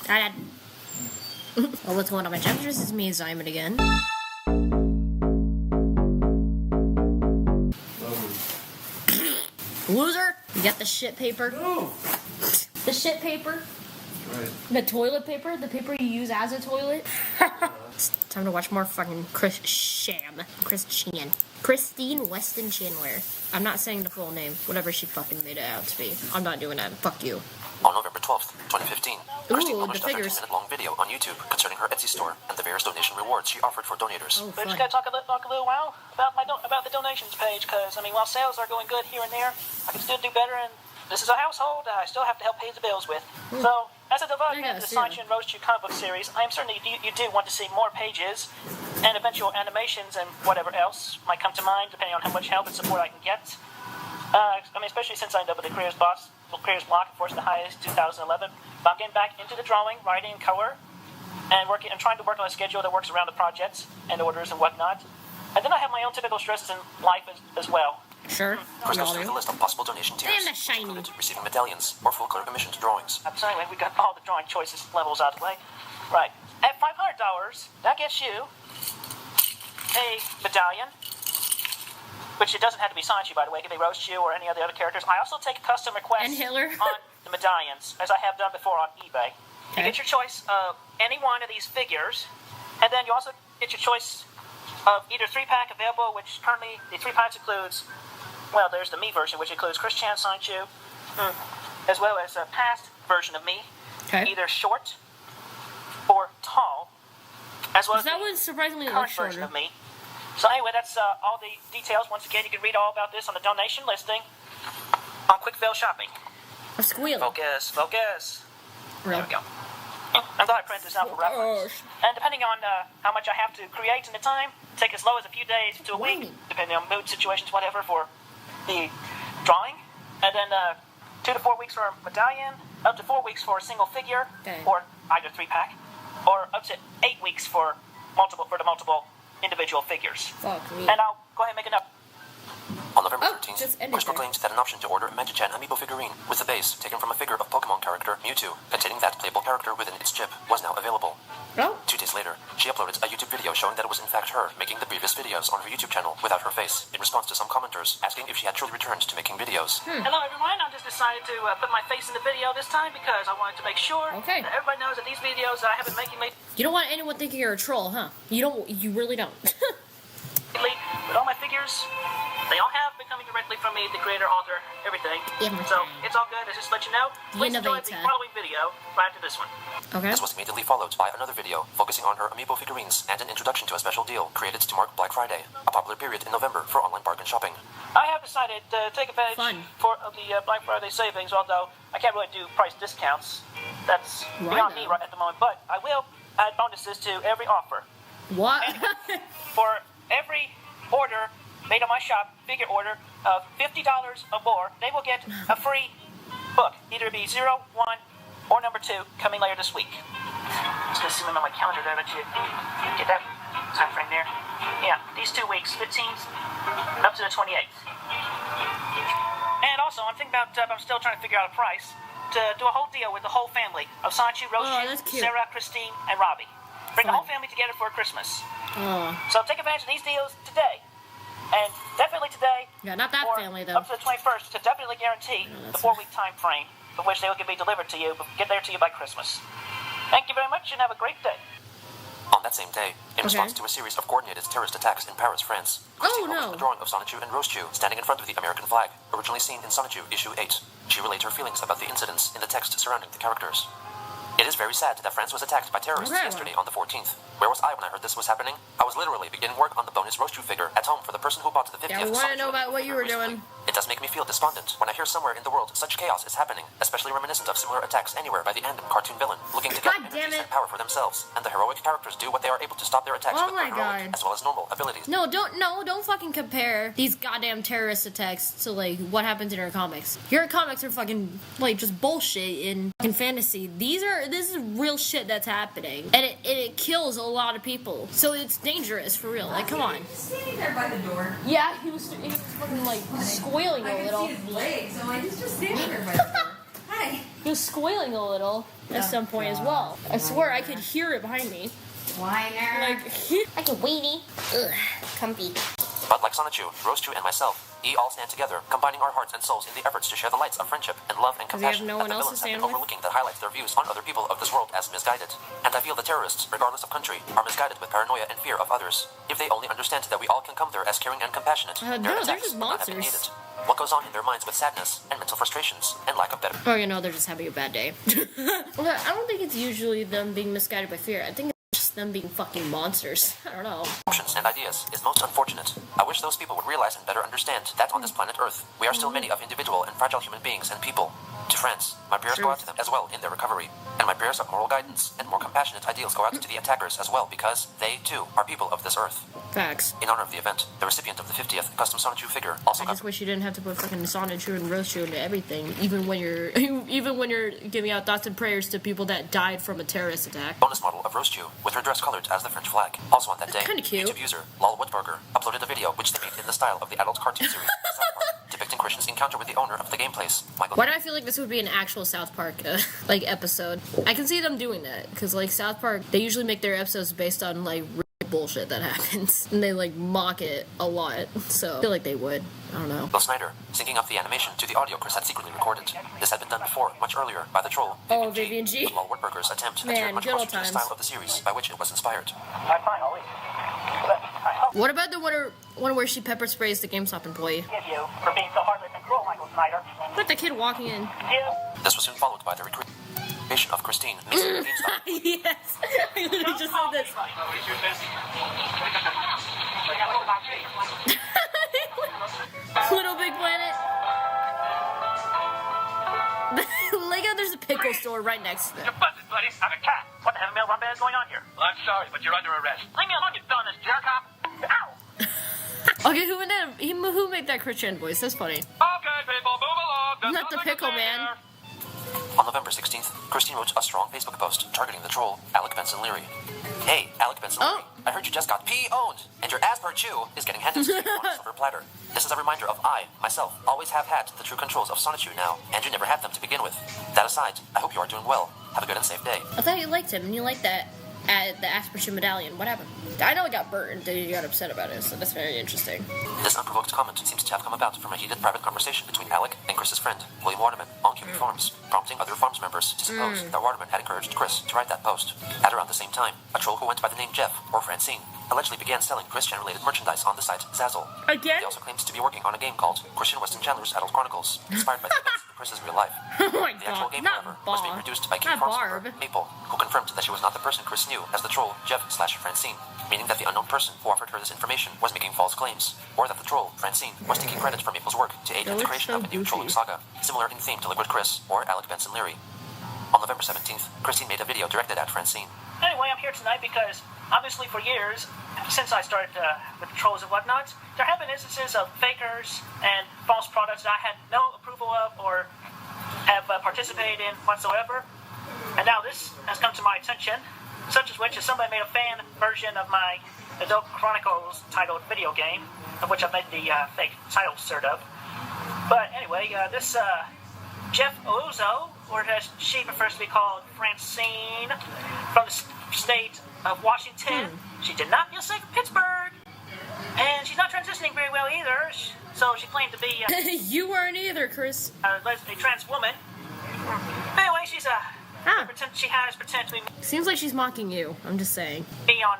Dad. Oh, what's going on, my gestures? This is me, Simon, again. Loser! You got the shit paper? No! The shit paper? Right. The toilet paper? The paper you use as a toilet? It's time to watch more fucking Christine Weston Chandler. I'm not saying the full name. Whatever she fucking made it out to be. I'm not doing that. Fuck you. On November 12th, 2015, Christine Ooh, published the a figures. 13-minute-long video on YouTube concerning her Etsy store and the various donation rewards she offered for donators. Oh, We're fun. just gonna talk a little while about the donations page, because I mean, while sales are going good here and there, I can still do better, and this is a household I still have to help pay the bills with. So, as a development of the Sonichu and Sonichu comic book series, I am certain that you do want to see more pages and eventual animations and whatever else might come to mind, depending on how much help and support I can get. I mean, especially since I ended up with the careers block, of course, the highest 2011. But I'm getting back into the drawing, writing, color, and trying to work on a schedule that works around the projects and orders and whatnot. And then I have my own typical stresses in life as well. Sure. First, let's look at the list of possible donation tiers. Damn, that's shiny. Included receiving medallions or full color commissioned drawings. So anyway, we got all the drawing choices levels out of the way. Right. At $500, that gets you a medallion, which it doesn't have to be Sonichu, by the way. It can be Roastu or any of the other characters. I also take custom requests And Hitler. on the medallions, as I have done before on eBay. You get your choice of any one of these figures, and then you also get your choice of either 3-pack available, which currently the 3-packs includes, well, there's the me version, which includes Christian Sonichu, as well as a past version of me, either short or tall, as well as That the one's surprisingly current less version shorter. of me. So anyway, that's all the details. Once again, you can read all about this on the donation listing on Quickville Shopping. A squeal. Focus. Real. There we go. I'm glad I printed this out for reference. And depending on how much I have to create in the time, take as low as a few days to a week, depending on mood situations, whatever, for the drawing. And then 2 to 4 weeks for a medallion, up to 4 weeks for a single figure, or either 3-pack, or up to 8 weeks for the multiple individual figures. Fuck me. And I'll go ahead and make it up. On November Oh, 13th, just ended Chris there. proclaimed that an option to order a Magichan amiibo figurine with the base taken from a figure of Pokemon character Mewtwo, containing that playable character within its chip, was now available. Oh. 2 days later, she uploaded a YouTube video showing that it was in fact her making the previous videos on her YouTube channel without her face, in response to some commenters asking if she had truly returned to making videos. Hello everyone, I just decided to put my face in the video this time because I wanted to make sure that everybody knows that these videos that I have been making lately, You don't want anyone thinking you're a troll, huh? You really don't. with all my figures, they all have been coming directly from me, the creator, author, everything. So it's all good. I just let you know. Please enjoy the following video right after this one. Okay. This was immediately followed by another video focusing on her amiibo figurines and an introduction to a special deal created to mark Black Friday, a popular period in November for online bargain shopping. I have decided to take advantage of the Black Friday savings, although I can't really do price discounts. That's beyond me right at the moment, but I will add bonuses to every offer. What? And for every order made on my shop, figure order of $50 or more, they will get a free book, either be 0, 1, or number 2, coming later this week. Just gonna zoom in on my calendar there, let you get that time frame there. Yeah, these 2 weeks, 15th up to the 28th. And also, I'm thinking about, I'm still trying to figure out a price to do a whole deal with the whole family of Sonichu, Roastu, Sarah, Christine, and Robbie. Bring the whole family together for Christmas. So take advantage of these deals today. And definitely today, not that family though. Up to the 21st, to definitely guarantee the 4-week time frame for which they will be delivered to you, get there to you by Christmas. Thank you very much, and have a great day. On that same day, in response to a series of coordinated terrorist attacks in Paris, France, Christine published a drawing of Sonichu and Roastu standing in front of the American flag, originally seen in Sonichu issue 8. She relayed her feelings about the incidents in the text surrounding the characters. It is very sad that France was attacked by terrorists yesterday on the 14th. Where was I when I heard this was happening? I was literally beginning work on the bonus Roastu figure at home for the person who bought the 50th. Yeah, I want to know about what you were doing. It does make me feel despondent when I hear somewhere in the world such chaos is happening, especially reminiscent of similar attacks anywhere by the Andom cartoon villain, looking to get energies and power for themselves, and the heroic characters do what they are able to stop their attacks with their heroic as well as normal abilities. No, don't fucking compare these goddamn terrorist attacks to like what happens in our comics. Your comics are fucking like just bullshit in fantasy. This is real shit that's happening, and it kills a lot of people. So it's dangerous for real. Like, come on. He was standing there by the door. Yeah, he was fucking like squealing a little. I could see his legs, so he's just standing there by the door. Hi. He was squealing a little at some point as well. I swear I could hear it behind me. Whiner. Like a weenie. Ugh, comfy. But like Sonichu, Rosechu, and myself, we all stand together, combining our hearts and souls in the efforts to share the lights of friendship and love and compassion no that one the else villains to have stand been with? overlooking that highlights their views on other people of this world as misguided. And I feel the terrorists, regardless of country, are misguided with paranoia and fear of others. If they only understand that we all can come there as caring and compassionate, no, their they're attacks just would not have been monsters. needed. What goes on in their minds with sadness and mental frustrations and lack of better Or, they're just having a bad day. I don't think it's usually them being misguided by fear. I think it's just them being fucking monsters. I don't know. options and ideas is most unfortunate. I wish those people would realize and better understand that on this planet Earth, we are still many of individual and fragile human beings and people. To friends, my prayers go out to them as well in their recovery. And my prayers of moral guidance and more compassionate ideals go out to the attackers as well because they, too, are people of this Earth. Facts. In honor of the event, the recipient of the 50th custom Sonichu figure also I got... just wish you didn't have to put fucking Sonichu and Rosechu into everything, even when you're giving out thoughts and prayers to people that died from a terrorist attack. bonus model of Rosechu with her dress colored as the French flag. Also on that day, kinda cute. YouTube user Lol Woodburger uploaded a video which they made in the style of the adult cartoon series South Park, depicting Christian's encounter with the owner of the game place, Michael. Why do I feel like this would be an actual South Park episode? I can see them doing that because South Park, they usually make their episodes based on real bullshit that happens, and they mock it a lot. So I feel like they would. I don't know. Bill Snyder, syncing up the animation to the audio Chris had secretly recorded. This had been done before, much earlier, by the troll Oh, Vivian G. Lol Woodburger's attempt Man, adhered much good old closer to the times. style of the series by which it was inspired. I'm fine, I'll leave. But I hope What about the one where she pepper sprays the GameStop employee? to give you for being so heartless and cruel, Michael Snyder. Look at the kid walking in. Yeah. This was soon followed by the recreation of Christine mixing the GameStop. Yes, I literally just said this. Little Big Planet. Like how there's a pickle store right next to them. You're busted, buddy. I'm a cat. What the hell, Mel is going on here? Well, I'm sorry, but you're under arrest. Leave me alone, you villainous jerk off. Ow! Okay, who made that Christian voice? That's funny. Okay, people, move along. There's Not the nothing to pickle see man. here. On November 16th, Christine wrote a strong Facebook post targeting the troll, Alec Benson Leary. Hey, Alec Benson Leary, I heard you just got P-owned, and your Asper Chew is getting handed to you on a silver platter. This is a reminder of I, myself, always have had the true controls of Sonichu now, and you never had them to begin with. That aside, I hope you are doing well. Have a good and safe day. I thought you liked him, and you liked that the Aspersion medallion. What happened? I know it got burnt, and you got upset about it, so that's very interesting. This unprovoked comment seems to have come about from a heated private conversation between Alec and Chris's friend, William Waterman, on QB Farms, prompting other Farms members to suppose that Waterman had encouraged Chris to write that post. At around the same time, a troll who went by the name Jeff, or Francine, allegedly began selling Christian-related merchandise on the site Zazzle. Again? He also claims to be working on a game called Christian Weston Chandler's Adult Chronicles, inspired by the events in Chris's real life. Oh my The actual god, game, not however, was being Bob. produced by Not QB Farms Barb. member Maple, who confirmed that she was not the person Chris knew as the troll Jeff/Francine, meaning that the unknown person who offered her this information was making false claims, or that the troll, Francine, was taking credit for Maple's work to aid in the looks creation so of a new goofy. trolling saga, similar in theme to Liquid Chris or Alec Benson Leary. On November 17th, Christine made a video directed at Francine. Anyway, I'm here tonight because, obviously for years, since I started with the trolls and whatnot, there have been instances of fakers and false products that I had no approval of or have participated in whatsoever. And now this has come to my attention, such as which is somebody made a fan version of my Adult Chronicles titled video game, of which I made the fake title cert of. But anyway, this Jeff Ozo, or as she prefers to be called, Francine, from the state of Washington. She did not feel safe in Pittsburgh, and she's not transitioning very well either. So she claimed to be You weren't either, Chris. a trans woman. Anyway, she's she has pretended to Seems like she's mocking you. I'm just saying. be on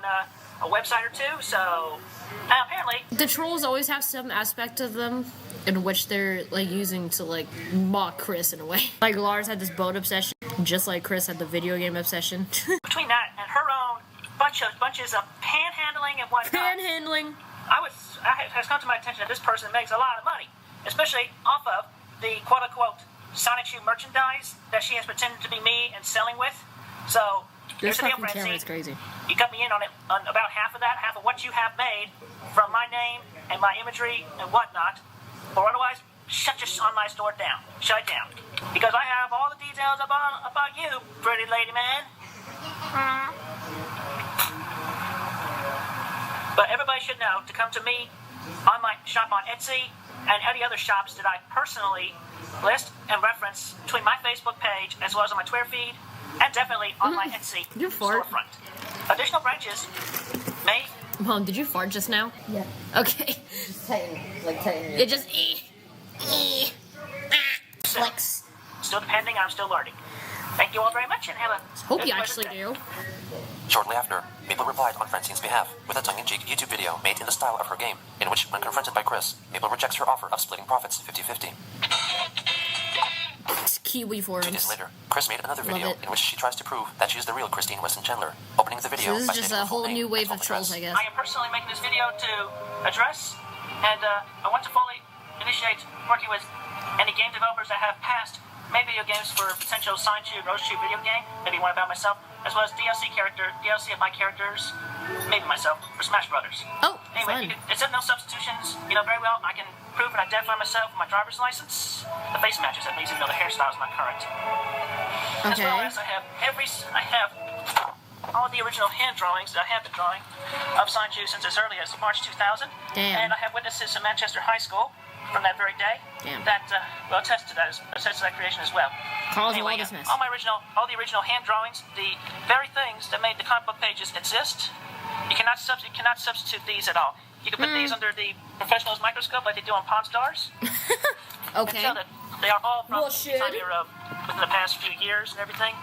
a website or two. So apparently, The trolls always have some aspect of them in which they're using to mock Chris in a way. Like Lars had this boat obsession, just like Chris had the video game obsession. between that and her own bunches of panhandling and whatnot. Panhandling. It has come to my attention that this person makes a lot of money, especially off of the quote-unquote Sonichu merchandise that she has pretended to be me and selling with. So, This here's the deal, fucking camera is Francine. crazy. You cut me in on it, on about half of that, half of what you have made from my name and my imagery and whatnot, or otherwise, shut your online store down. Shut it down. Because I have all the details about you, pretty lady man. But everybody should know to come to me on my shop on Etsy and any other shops that I personally list and reference between my Facebook page as well as on my Twitter feed, and definitely on my Etsy Did you fart? storefront. Additional branches may... Mom, did you fart just now? Yeah. Okay. Just tighten it. It just Flex. Still depending, I'm still learning. Thank you all very much, and have a... Hope you actually do. Shortly after, Maple replied on Francine's behalf with a tongue-in-cheek YouTube video made in the style of her game, in which, when confronted by Chris, Maple rejects her offer of splitting profits 50-50. It's Kiwi 2 forums. days later, Chris made another video it. in which she tries to prove that she is the real Christine Weston Chandler, opening the video So this by is just stating a her full whole name new wave and of full trolls, I address. guess. I am personally making this video to address, and I want to fully initiate working with any game developers that have passed made video games for potential Sonichu, Roschu video game, maybe one about myself, as well as DLC of my characters, maybe myself, for Smash Brothers. Oh, Anyway, fun. it said no substitutions, very well. I can prove and identify myself with my driver's license. The face matches at least, even though the hairstyle is not current. As well Okay. as I have all the original hand drawings that I have been drawing of Sonichu since as early as March 2000. Damn. And I have witnesses from Manchester High School from that very day Damn. that will attest to that creation as well. Carl's Anyway, all dismissed. all the original hand drawings, the very things that made the comic book pages exist. You cannot substitute these at all. You can put these under the professional's microscope like they do on Pawn Stars. And Okay. tell that they are all from Bullshit. the time era of within the past few years and everything.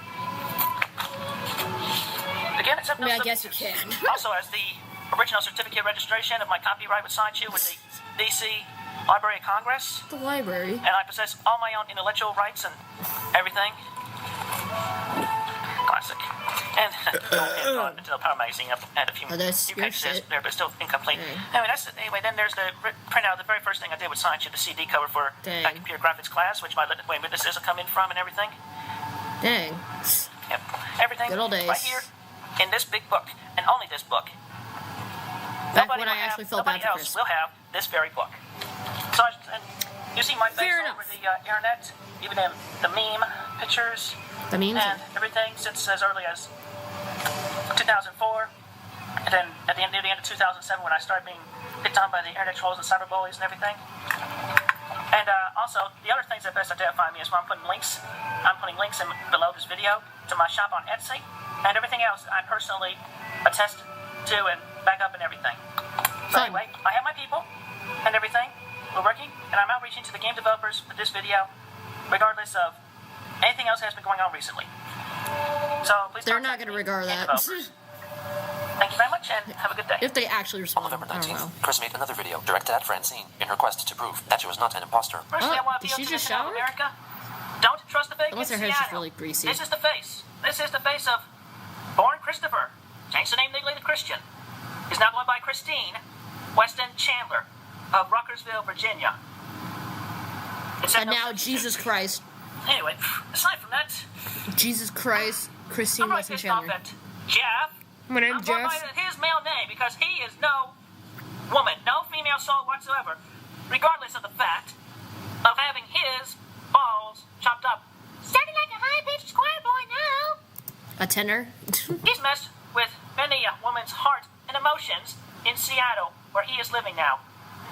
Again, except no I guess you substitutes. can. Also, as the original certificate registration of my copyright with Sonichu with the DC Library of Congress, The library. and I possess all my own intellectual rights and everything. Classic. And until Power Magazine had a few that's your pages shit. there, but still incomplete. Dang. Anyway, then there's the printout. The very first thing I did with Sonichu, the CD cover for Dang. that computer graphics class, which my witnesses will come in from and everything. Dang. Yep. Everything Good old days. right here in this big book, and only this book. Back Nobody when I will actually have, felt bad nobody for else Chris. will have this very book. So and you see my face Fair all over enough. the internet, even in the meme pictures The memes. and everything since as early as 2004, and then at the end of 2007 when I started being picked on by the internet trolls and cyberbullies and everything. And also, the other things that best identify me is when I'm putting links in below this video to my shop on Etsy, and everything else I personally attest to and back up and everything. So Fun. anyway, I have my people and everything. We're working, and I'm outreaching to the game developers with this video, regardless of anything else that has been going on recently. So please They're contact not going to me, regard game that. developers. Thank you very much, and have a good day. If they actually On respond. November I don't 19th, know. Chris made another video directed at Francine in her quest to prove that she was not an imposter. Personally, I want to did appeal she to just the people of shower? America. Don't trust the fake Unless in her hair's just Seattle. really greasy. This is the face. This is the face of born Christopher. Changed the name legally to Christian. Is now going by Christine Weston Chandler of Ruckersville, Virginia. Except And no now, substitute. Jesus Christ. Anyway, aside from that, Jesus Christ. Christine I'm really Weston pissed off Chandler. at Jeff. My name's I'm going Jeff. by his male name because he is no woman, no female soul whatsoever, regardless of the fact of having his balls chopped up. Sounding like a high-pitched choir boy now. A tenor. He's messed with many a woman's heart and emotions in Seattle, where he is living now.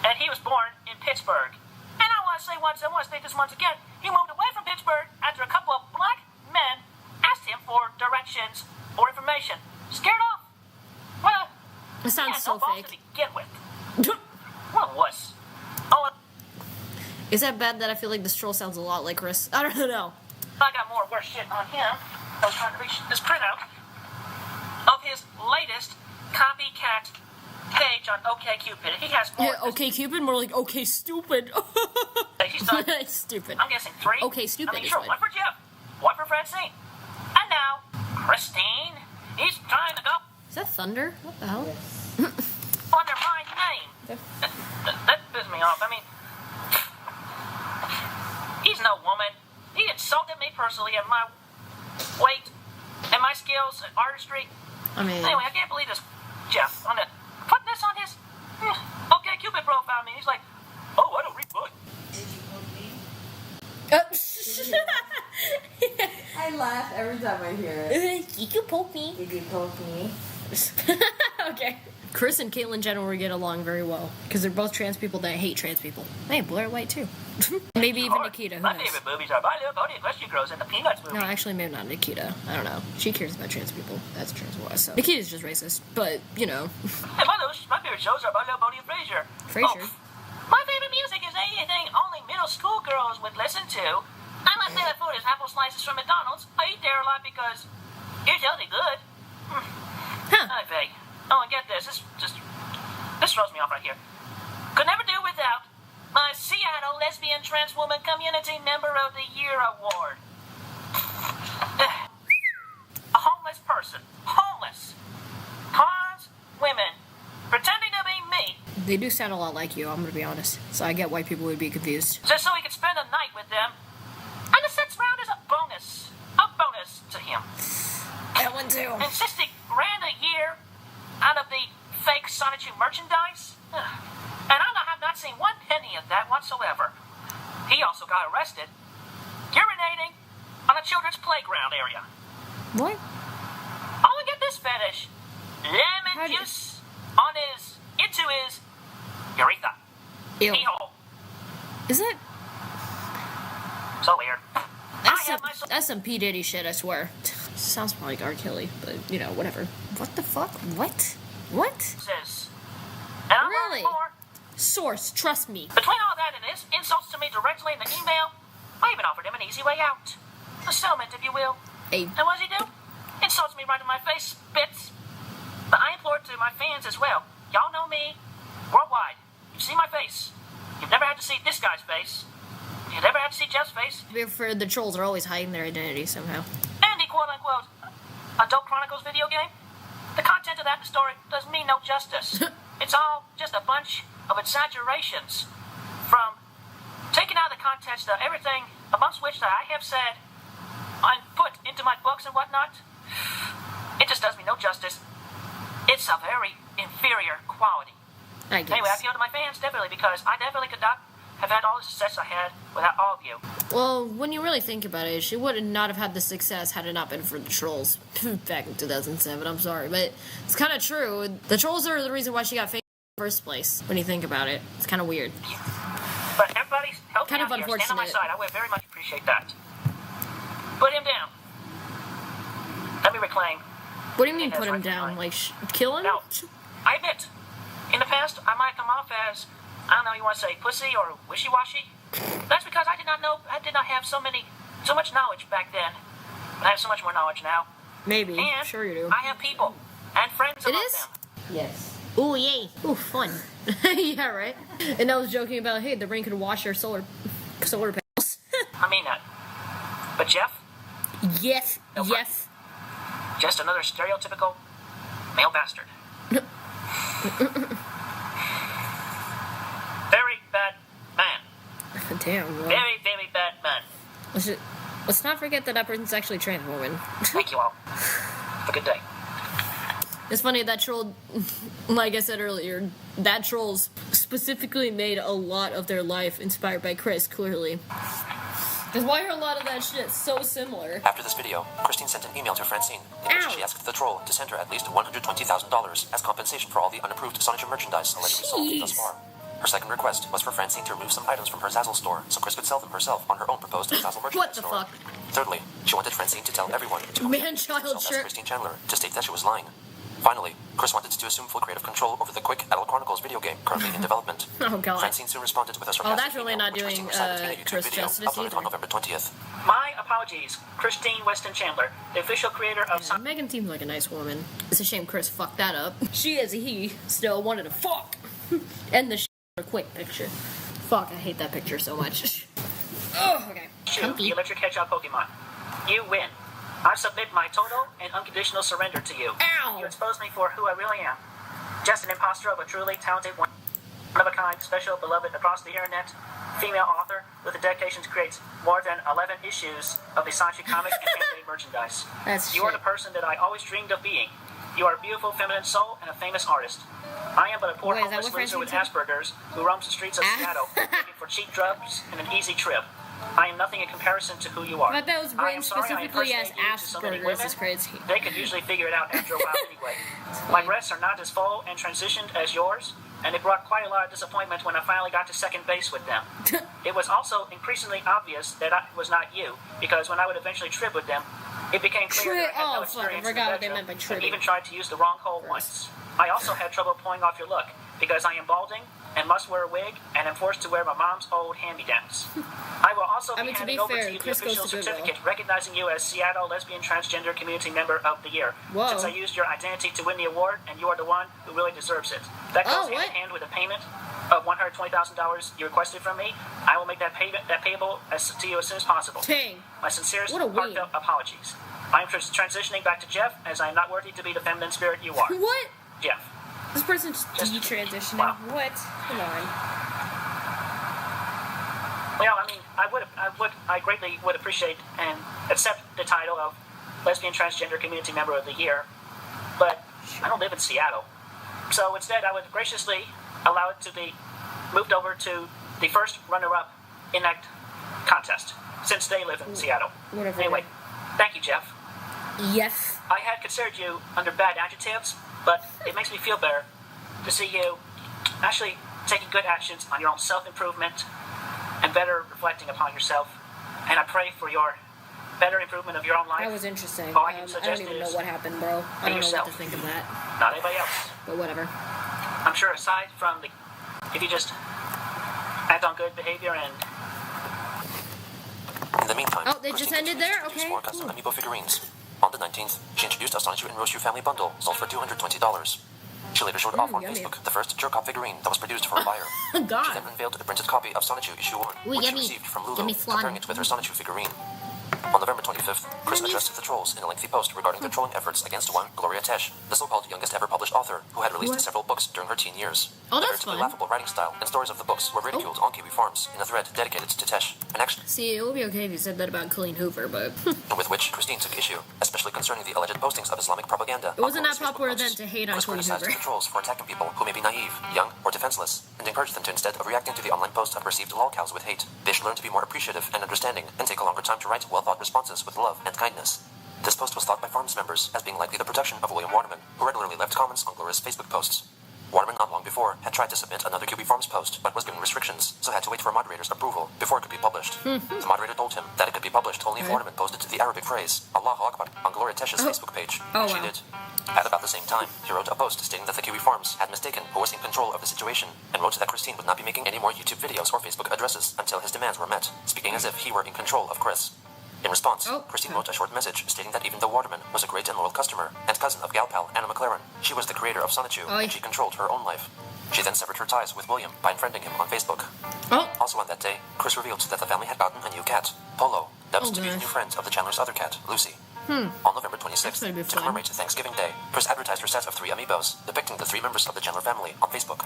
And he was born in Pittsburgh. And I want to say this once again, he moved away from Pittsburgh after a couple of black men asked him for directions or information. Scared off. Well, It sounds yeah, so no balls fake. to begin with. What a wuss. Oh, Is that bad that I feel like this troll sounds a lot like Chris? I don't know. I got more worse shit on him. I was trying to reach this printout of his latest copycat page on OkCupid. He has more. Yeah, okay, Cupid, more like okay, stupid. He's done, Stupid. I'm guessing 3. Okay, stupid I mean, is sure, fine. one for Jeff, one for Francine. And now, Christine. He's trying to go Is that thunder? What the hell? under my name. That pisses me off. I mean, he's no woman. He insulted me personally at my weight and my skills and artistry. I mean, Anyway, I can't believe this, Jeff. On the put this on his OkCupid profile. I mean, he's like, oh, I don't read books. I laugh every time I hear it. you can poke me. Did you poke me? Okay. Chris and Caitlyn Jenner would get along very well because they're both trans people that hate trans people. Hey, Blair White too. Maybe even Nikita. Who My knows? favorite movies are My Little Pony, Rescue Girls, and the Peanuts movie. No, actually, maybe not Nikita. I don't know. She cares about trans people. That's trans boy. So Nikita's just racist, but you know. And my favorite shows are My Little Pony and Frasier. Frasier. Oh, my favorite music is anything only middle school girls would listen to. And my favorite food is apple slices from McDonald's. I eat there a lot because it's healthy good. Huh. Okay. Oh, and get this. This throws me off right here. Could never do without my Seattle Lesbian Trans Woman Community Member of the Year Award. A homeless person. Homeless. Trans women. Pretending to be me. They do sound a lot like you, I'm gonna be honest. So I get why people would be confused. Just so he could spend a night with them. And the sex round is a bonus. A bonus to him. That one too. And $60,000 a year out of the fake Sonichu merchandise. And I have not seen one penny of that whatsoever. He also got arrested urinating on a children's playground area. What? Oh, and get this fetish. Lemon juice into his urethra. Ew. Hee-haw. Is it? So weird. That's some P. Diddy shit, I swear. Sounds more like R. Kelly, but, you know, whatever. What the fuck? What? Says, and I'm Really? more. Source, trust me. Between all that and his insults to me directly in the email, I even offered him an easy way out. A settlement, if you will. Hey. And what does he do? Insults me right in my face, spits. But I implore to my fans as well. Y'all know me worldwide. You see my face. You've never had to see this guy's face. You've never had to see Jeff's face. For the trolls are always hiding their identity somehow. And the quote-unquote Adult Chronicles video game. The content of that story does me no justice. It's all just a bunch of exaggerations from taking out of the context of everything amongst which that I have said and put into my books and whatnot. It just does me no justice. It's a very inferior quality. I guess. Anyway, I appeal to my fans, definitely, because I definitely could not have had all the success I had without all of you. Well, when you really think about it, she would not have had the success had it not been for the trolls back in 2007. I'm sorry, but it's kind of true. The trolls are the reason why she got famous in the first place. When you think about it, it's kind of weird. But everybody's helping Kind of out here. Stand on my unfortunate. side. I would very much appreciate that. Put him down. Let me reclaim. What do you mean That's put him right, down? right. Like kill him? Now, I admit, in the past, I might come off as, I don't know, you want to say pussy or wishy-washy. That's because I did not have so much knowledge back then. I have so much more knowledge now. Maybe. And Sure you do. I have people and friends It among is? them. Yes. Ooh, yay. Ooh, fun. Yeah, right? And I was joking about, hey, the rain could wash our solar panels. I mean that. But Jeff, Yes. No Yes. just another stereotypical male bastard. Very bad man. Damn. Well, Very, very bad man. let's not forget that person's actually a trans woman. Thank you all. Have a good day. It's funny, that troll, like I said earlier, that troll's specifically made a lot of their life inspired by Chris, clearly. Because why are a lot of that shit so similar? After this video, Christine sent an email to Francine in which Ow. she asked the troll to send her at least $120,000 as compensation for all the unapproved Sonichu merchandise allegedly sold thus Jeez. far. Her second request was for Francine to remove some items from her Zazzle store so Chris could sell them herself on her own proposed Zazzle merchandise What the store. fuck? Thirdly, she wanted Francine to tell everyone to whom Man-child herself as shirt. Christine Chandler to state that she was lying. Finally, Chris wanted to assume full creative control over the quick Adult Chronicles video game currently in development. Oh, God. Francine soon responded with a Oh, sarcastic that's really email, not which doing Christine recited in a YouTube Chris video justice uploaded either. on November 20th. My apologies, Christine Weston Chandler, the official creator of Yeah, Megan seems like a nice woman. It's a shame Chris fucked that up. She, as a he, still wanted to fuck. And the a quick picture. Fuck, I hate that picture so much. Oh, okay. Sonichu, the electric hedgehog Pokemon. You win. I submit my total and unconditional surrender to you. Ow! You expose me for who I really am. Just an imposter of a truly talented, one-of-a-kind, special, beloved across the internet, female author with a dedication to create more than 11 issues of the Sonichu comic and anime merchandise. That's You are shit. the person that I always dreamed of being. You are a beautiful feminine soul and a famous artist. I am but a poor Wait, is that homeless what loser with Francine Asperger's who roams the streets of Seattle looking for cheap drugs and an easy trip. I am nothing in comparison to who you are. But that was I written am sorry I specifically as impersonate you to so many Asperger's. women. Is crazy. They could usually figure it out after a while anyway. My breasts are not as full and transitioned as yours, and it brought quite a lot of disappointment when I finally got to second base with them. It was also increasingly obvious that I was not you, because when I would eventually trib with them, it became clear that I had no experience in the forgot what they bedroom, meant by trib. and even tried to use the wrong hole once. I also had trouble pulling off your look, because I am balding and must wear a wig and am forced to wear my mom's old hand-me-downs. I will also be handing over to you the official certificate recognizing you as Seattle Lesbian Transgender Community Member of the Year. Whoa. Since I used your identity to win the award, and you are the one who really deserves it. That goes hand in hand with a payment of $120,000 you requested from me. I will make that payable to you as soon as possible. Dang. My sincerest, heartfelt apologies. I am transitioning back to Jeff, as I am not worthy to be the feminine spirit you are. What? Jeff. This person's detransitioning. Wow. What? Come on. Well, I mean, I greatly would appreciate and accept the title of Lesbian Transgender Community Member of the Year, but I don't live in Seattle. So instead, I would graciously allow it to be moved over to the first runner-up in that contest, since they live in Seattle. Whatever. Anyway, thank you, Jeff. Yes. I had considered you under bad adjectives, but it makes me feel better to see you actually taking good actions on your own self-improvement and better reflecting upon yourself. And I pray for your better improvement of your own life. That was interesting. All I I can don't suggest even is know what happened, bro. I don't know what to think of that. not anybody else. But whatever. I'm sure aside from the, if you just act on good behavior and... In the meantime, Oh, they just ended there? introduced Okay, more custom cool. amiibo figurines. On the 19th, she introduced a Sonichu and Roshu family bundle, sold for $220. She later showed off on yummy. Facebook the first jerk-off figurine that was produced for a buyer. God. She then unveiled a printed copy of Sonichu issue 1, Ooh, which yummy. she received from Lulu, Yummy flan. comparing it with her Sonichu figurine. On November 25th, Chris addressed the trolls in a lengthy post regarding the trolling efforts against one Gloria Tesh, the so-called youngest ever published author, who had released several books during her teen years. Oh, The that's relatively fun. laughable writing style and stories of the books were ridiculed on Kiwi Farms in a thread dedicated to Tesh, an action See, it would be okay if you said that about Colleen Hoover, but with which Christine took issue, especially concerning the alleged postings of Islamic propaganda. it wasn't on that Gloria's popular Facebook then posts. to hate on Chris Colleen criticized Hoover. the trolls for attacking people who may be naive, young, or defenseless, and encouraged them to, instead of reacting to the online posts of perceived lolcows with hate, they should learn to be more appreciative and understanding, and take a longer time to write well-thought responses with love and kindness. This post was thought by Farms members as being likely the production of William Waterman, who regularly left comments on Gloria's Facebook posts. Waterman, not long before, had tried to submit another QB Farms post, but was given restrictions, so had to wait for a moderator's approval before it could be published. The moderator told him that it could be published only if Waterman posted the Arabic phrase, Allahu Akbar, on Gloria Tesh's Facebook page, which she did. At about the same time, he wrote a post stating that the QB Farms had mistaken who was in control of the situation, and wrote that Christine would not be making any more YouTube videos or Facebook addresses until his demands were met, speaking as if he were in control of Chris. In response, Christine wrote a short message stating that even though Waterman was a great and loyal customer and cousin of gal pal Anna McLaren, she was the creator of Sonichu, and she controlled her own life. She then severed her ties with William by unfriending him on Facebook. Also on that day, Chris revealed that the family had gotten a new cat, Polo, that was to be the new friend of the Chandler's other cat, Lucy. On November 26th, to commemorate Thanksgiving Day, Chris advertised her set of 3 amiibos, depicting the 3 members of the Chandler family, on Facebook.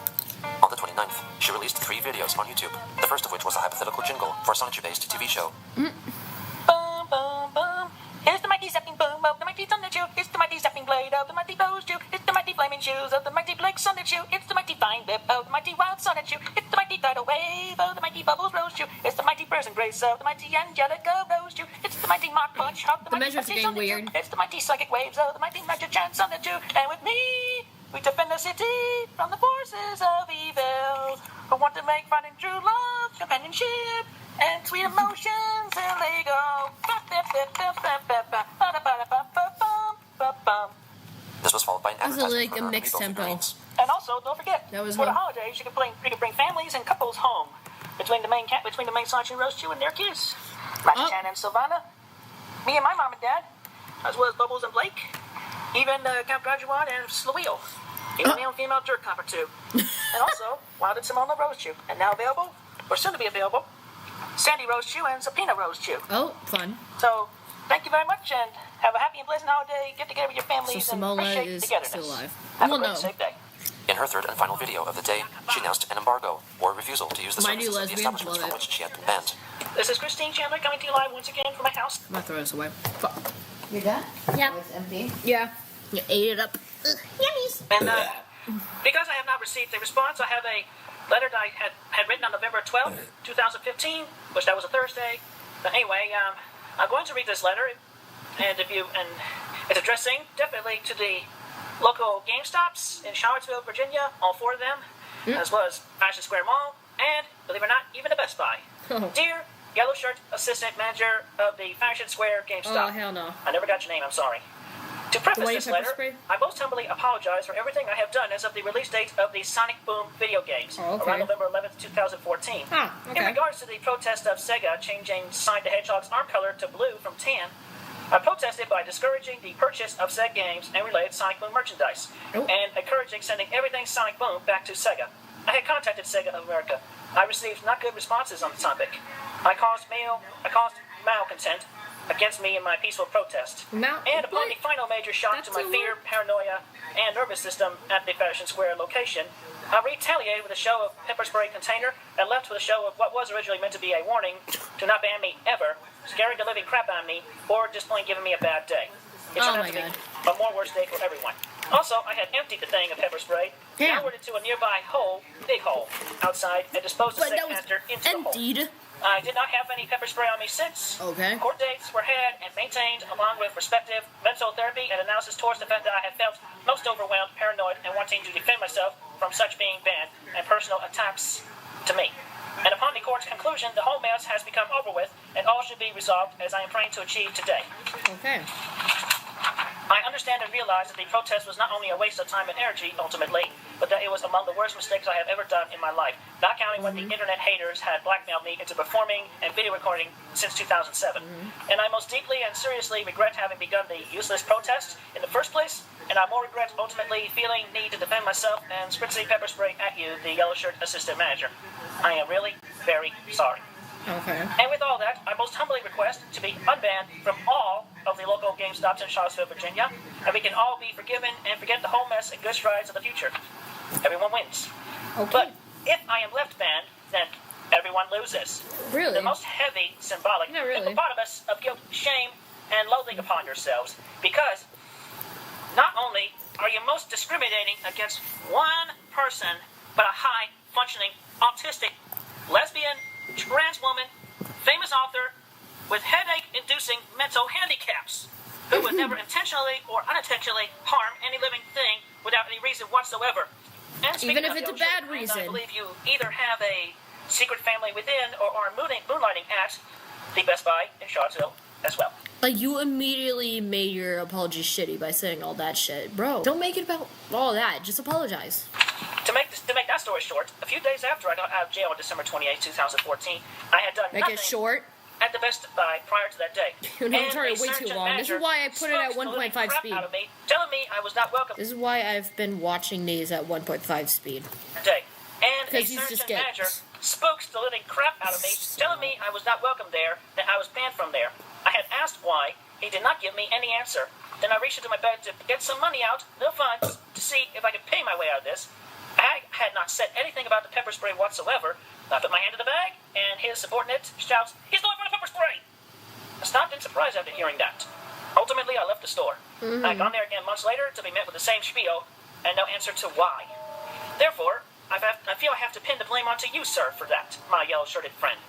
On the 29th, she released 3 videos on YouTube, the first of which was a hypothetical jingle for a Sonichu-based TV show. Boom, boom, boom. Here's the mighty zapping boom of the mighty Sonichu. It's the mighty zapping blade of the mighty Roschu. It's the mighty flaming shoes of the mighty Blake Sonichu. It's the mighty fine whip of the mighty wild Sonichu. It's the mighty tidal wave of the mighty bubbles Roschu. It's the mighty present grace of the mighty Angelica Roschu. It's the mighty mock punch of the mighty measures are getting Sonichu. weird. It's the mighty psychic waves of the mighty magic chant Sonichu. And with me, we defend the city from the forces of evil who want to make finding true love, companionship, and sweet emotions illegal. This was followed by an Also, advertisement like for a her mixed amiibo tempo. figurines. And also, don't forget, That was for the one. holidays, you can bring families and couples home between the main Sonichu and Roschu and their kids, like Chan and Silvana, me and my mom and dad, as well as Bubbles and Blake, even Count Graduan and Sluil, even male and female jerk copper too, and also Wild and Simona Roschu, and now available, or soon to be available, Sandy Roschu and Sapina Roschu. Oh, fun. So, thank you very much, and have a happy and pleasant holiday. Get together with your families So and Simona appreciate is togetherness. still alive. Have Well, a great no. safe day. In her third and final video of the day, she announced an embargo, or refusal to use the My new services of the lesbians establishments love from it. which she had been banned. This is Christine Chandler coming to you live once again from my house. I'm gonna throw this away. Fuck. You're done? Yeah. Oh, it's empty? Yeah. You ate it up. Yummies. And because I have not received a response, I have a letter that I had written on November 12th, 2015, which that was a Thursday. But anyway, I'm going to read this letter, and it's addressing definitely to the local GameStops in Charlottesville, Virginia, all 4 of them, as well as Fashion Square Mall, and, believe it or not, even a Best Buy. Dear Yellow Shirt Assistant Manager of the Fashion Square GameStop. Oh, hell no. I never got your name, I'm sorry. To preface this letter, I most humbly apologize for everything I have done as of the release date of the Sonic Boom video games, around November 11th, 2014. In regards to the protest of Sega changing Sonic the Hedgehog's arm color to blue from tan, I protested by discouraging the purchase of said games and related Sonic Boom merchandise, and encouraging sending everything Sonic Boom back to Sega. I had contacted Sega of America. I received not good responses on the topic. I caused malcontent against me in my peaceful protest. And upon the final major shock to my fear, paranoia, and nervous system at the Fashion Square location, I retaliated with a show of pepper spray container and left with a show of what was originally meant to be a warning to not ban me ever, scaring the living crap out of me, or just plain giving me a bad day. It turned out to be a more worse day for everyone. Also, I had emptied the thing of pepper spray, downward into a nearby big hole, outside, and disposed the said canister into the hole. I did not have any pepper spray on me since. Court dates were had and maintained, along with respective mental therapy and analysis towards the fact that I had felt most overwhelmed, paranoid, and wanting to defend myself from such being banned and personal attacks to me. And upon the court's conclusion, the whole mess has become over with, and all should be resolved as I am praying to achieve today. I understand and realize that the protest was not only a waste of time and energy, ultimately, but that it was among the worst mistakes I have ever done in my life, not counting when the internet haters had blackmailed me into performing and video recording since 2007. And I most deeply and seriously regret having begun the useless protest in the first place, and I more regret ultimately feeling need to defend myself and spritzing pepper spray at you, the Yellow Shirt Assistant Manager. I am really very sorry. And with all that, I most humbly request to be unbanned from all of the local GameStops in Charlottesville, Virginia, and we can all be forgiven and forget the whole mess in good strides of the future. Everyone wins. But if I am left banned, then everyone loses. The most heavy, symbolic hippopotamus of guilt, shame, and loathing upon yourselves, because not only are you most discriminating against one person, but a high-functioning, autistic, lesbian, trans woman, famous author, with headache-inducing mental handicaps, who would never intentionally or unintentionally harm any living thing without any reason whatsoever. And even if it's a bad reason. I believe you either have a secret family within or are moonlighting at the Best Buy in Charlottesville as well. Like, you immediately made your apology shitty by saying all that shit. Bro, don't make it about all that. Just apologize. To make that story short, a few days after I got out of jail on December 28, 2014, I had done nothing it short at the Best Buy prior to that day. You're not sorry, way too long. This is why I put it at 1.5 speed. Out of me, telling me I was not welcome. This is why I've been watching these at 1.5 speed. Day. And a search manager spooks the living crap out of me, telling me I was not welcome there, that I was banned from there. I had asked why. He did not give me any answer. Then I reached into my bag to get some money out, no funds, to see if I could pay my way out of this. I had not said anything about the pepper spray whatsoever. I put my hand in the bag, and his subordinate shouts, "He's looking for the pepper spray!" I stopped in surprise after hearing that. Ultimately, I left the store. I had gone there again months later to be met with the same spiel, and no answer to why. Therefore, I feel I have to pin the blame onto you, sir, for that, my yellow-shirted friend.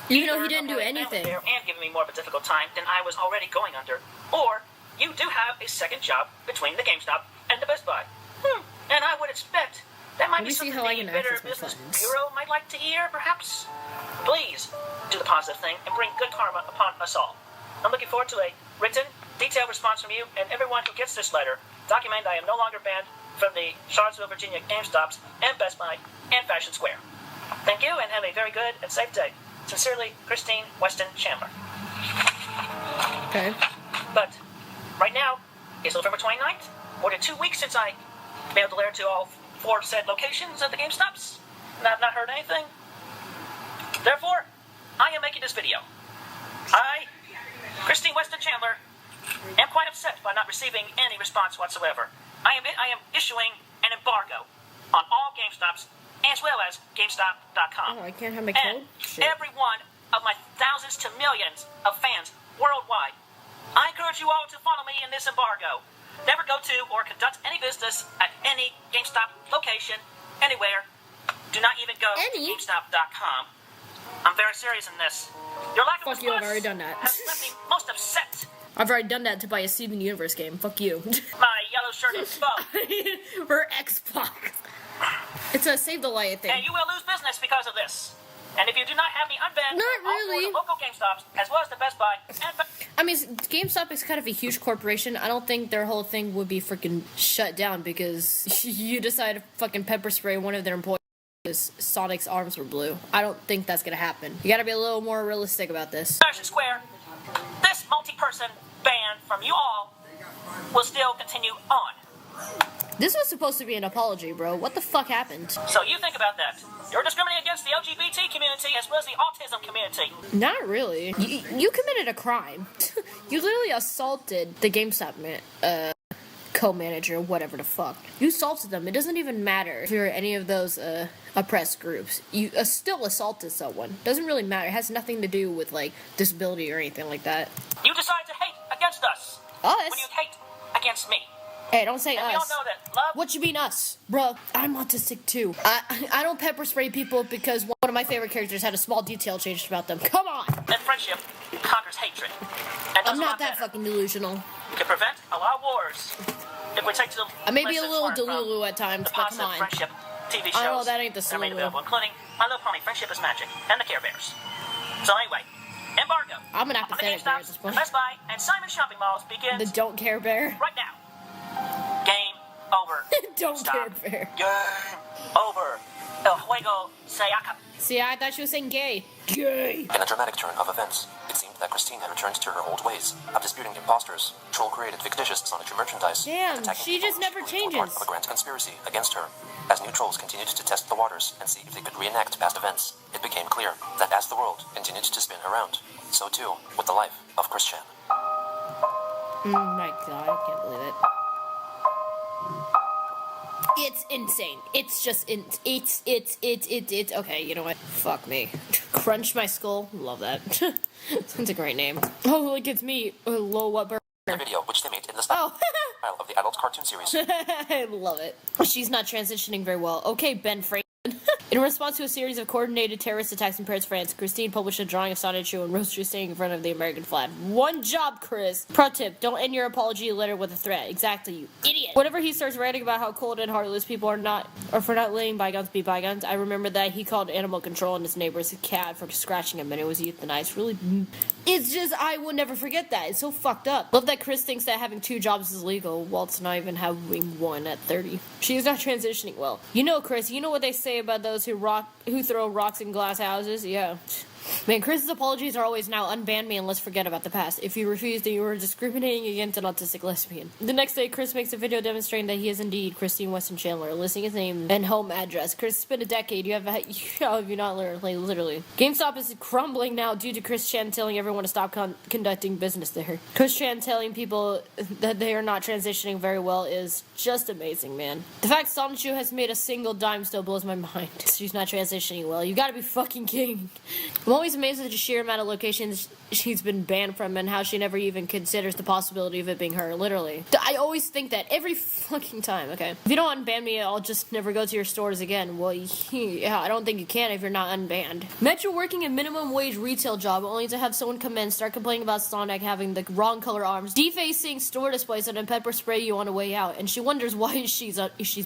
Even though he didn't do anything. And giving me more of a difficult time than I was already going under. Or, you do have a second job between the GameStop and the Best Buy. And I would expect that might be something the Better Business Bureau might like to hear, perhaps. Please, do the positive thing and bring good karma upon us all. I'm looking forward to a written, detailed response from you and everyone who gets this letter, documenting that I am no longer banned from the Charlottesville, Virginia GameStops and Best Buy and Fashion Square. Thank you and have a very good and safe day. Sincerely, Christine Weston Chandler. But right now, it's November 29th. More than 2 weeks since I mailed the letter to all 4 said locations at the GameStops, and I've not heard anything. Therefore, I am making this video. I, Christine Weston Chandler, am quite upset by not receiving any response whatsoever. I am issuing an embargo on all GameStops as well as GameStop.com. Oh, I can't have my code? And every one of my thousands to millions of fans worldwide. I encourage you all to follow me in this embargo. Never go to or conduct any business at any GameStop location, anywhere, do not even go to GameStop.com. I'm very serious in this. Your lack of Fuck you, I've already done that. has left me most upset. I've already done that to buy a Steven Universe game. Fuck you. My yellow-shirted foe. For Xbox. It's a Save the Light thing. And you will lose business because of this. And if you do not have me unbanned, Not really. all 4 local GameStops, as well as the Best Buy, and... I mean, GameStop is kind of a huge corporation. I don't think their whole thing would be freaking shut down because you decide to fucking pepper spray one of their employees because Sonic's arms were blue. I don't think that's gonna happen. You gotta be a little more realistic about this. Fashion Square, this multi-person ban from you all will still continue on. This was supposed to be an apology, bro. What the fuck happened? So you think about that. You're discriminating against the LGBT community as well as the autism community. Not really. You committed a crime. You literally assaulted the GameStop co-manager, whatever the fuck. You assaulted them. It doesn't even matter if you're any of those oppressed groups. You still assaulted someone. Doesn't really matter. It has nothing to do with like disability or anything like that. You decide to hate against us. Us? When you hate against me. Hey, don't say And us. we all know that love... What you mean us? Bro, I'm autistic too. I don't pepper spray people because one of my favorite characters had a small detail changed about them. Come on! And friendship conquers hatred. And I'm not that fucking delusional. We can prevent a lot of wars. If we take to the I may be a lessons little learned from delulu at times, the but come positive on. friendship TV shows I know that ain't the that are made Delulu. available, including My Little Pony, Friendship is Magic, and the Care Bears. So anyway, embargo I'm an on the apathetic bear at GameStops, this point. Best Buy, and Simon shopping malls begins The Don't Care Bear. right now. Game over. Don't Stop. Care Bear. Game over. El juego se acaba. See, I thought she was saying gay. Gay. In a dramatic turn of events, it seemed that Christine had returned to her old ways of disputing imposters. Troll created fictitious Sonichu merchandise. Damn, attacking she people just never who believed were changes. part of a grand conspiracy against her. As new trolls continued to test the waters and see if they could reenact past events, it became clear that as the world continued to spin around, so too would the life of Christian. My god, I can't believe it. It's insane. It's just it's okay, you know what? Fuck me. Crunch my skull. Love that. That's a great name. Oh, look, it's me. Lol, what The video, which they made in the style of the adult cartoon series. I love it. She's not transitioning very well. Okay, Ben Franklin. In response to a series of coordinated terrorist attacks in Paris, France, Christine published a drawing of Sonichu and Roaster standing in front of the American flag. One job, Chris. Pro tip, don't end your apology letter with a threat. Exactly, you idiot. Whenever he starts writing about how cold and heartless people are not, or for not letting bygones be bygones, I remember that he called animal control on his neighbor's cat for scratching him and it was euthanized. Really, it's just, I will never forget that. It's so fucked up. Love that Chris thinks that having 2 jobs is legal, while it's not even having 1 at 30. She is not transitioning well. You know, Chris, you know what they say about those who throw rocks in glass houses? Yeah. Man, Chris's apologies are always now unban me and let's forget about the past. If you refuse, then you are discriminating against an autistic lesbian. The next day, Chris makes a video demonstrating that he is indeed Christine Weston Chandler, listing his name and home address. Chris, it's been a decade. You have you not learned? Like, literally. GameStop is crumbling now due to Chris Chan telling everyone to stop conducting business there. Chris Chan telling people that they are not transitioning very well is just amazing, man. The fact Sonichu has made a single dime still blows my mind. She's not transitioning well. You gotta be fucking kidding. I'm always amazed at the sheer amount of locations she's been banned from and how she never even considers the possibility of it being her, literally. I always think that every fucking time, okay? If you don't unban me, I'll just never go to your stores again. Well, yeah, I don't think you can if you're not unbanned. Metro working a minimum wage retail job only to have someone come in, start complaining about Sonic having the wrong color arms, defacing store displays, and then pepper spray you on the way out, and she wonders why she's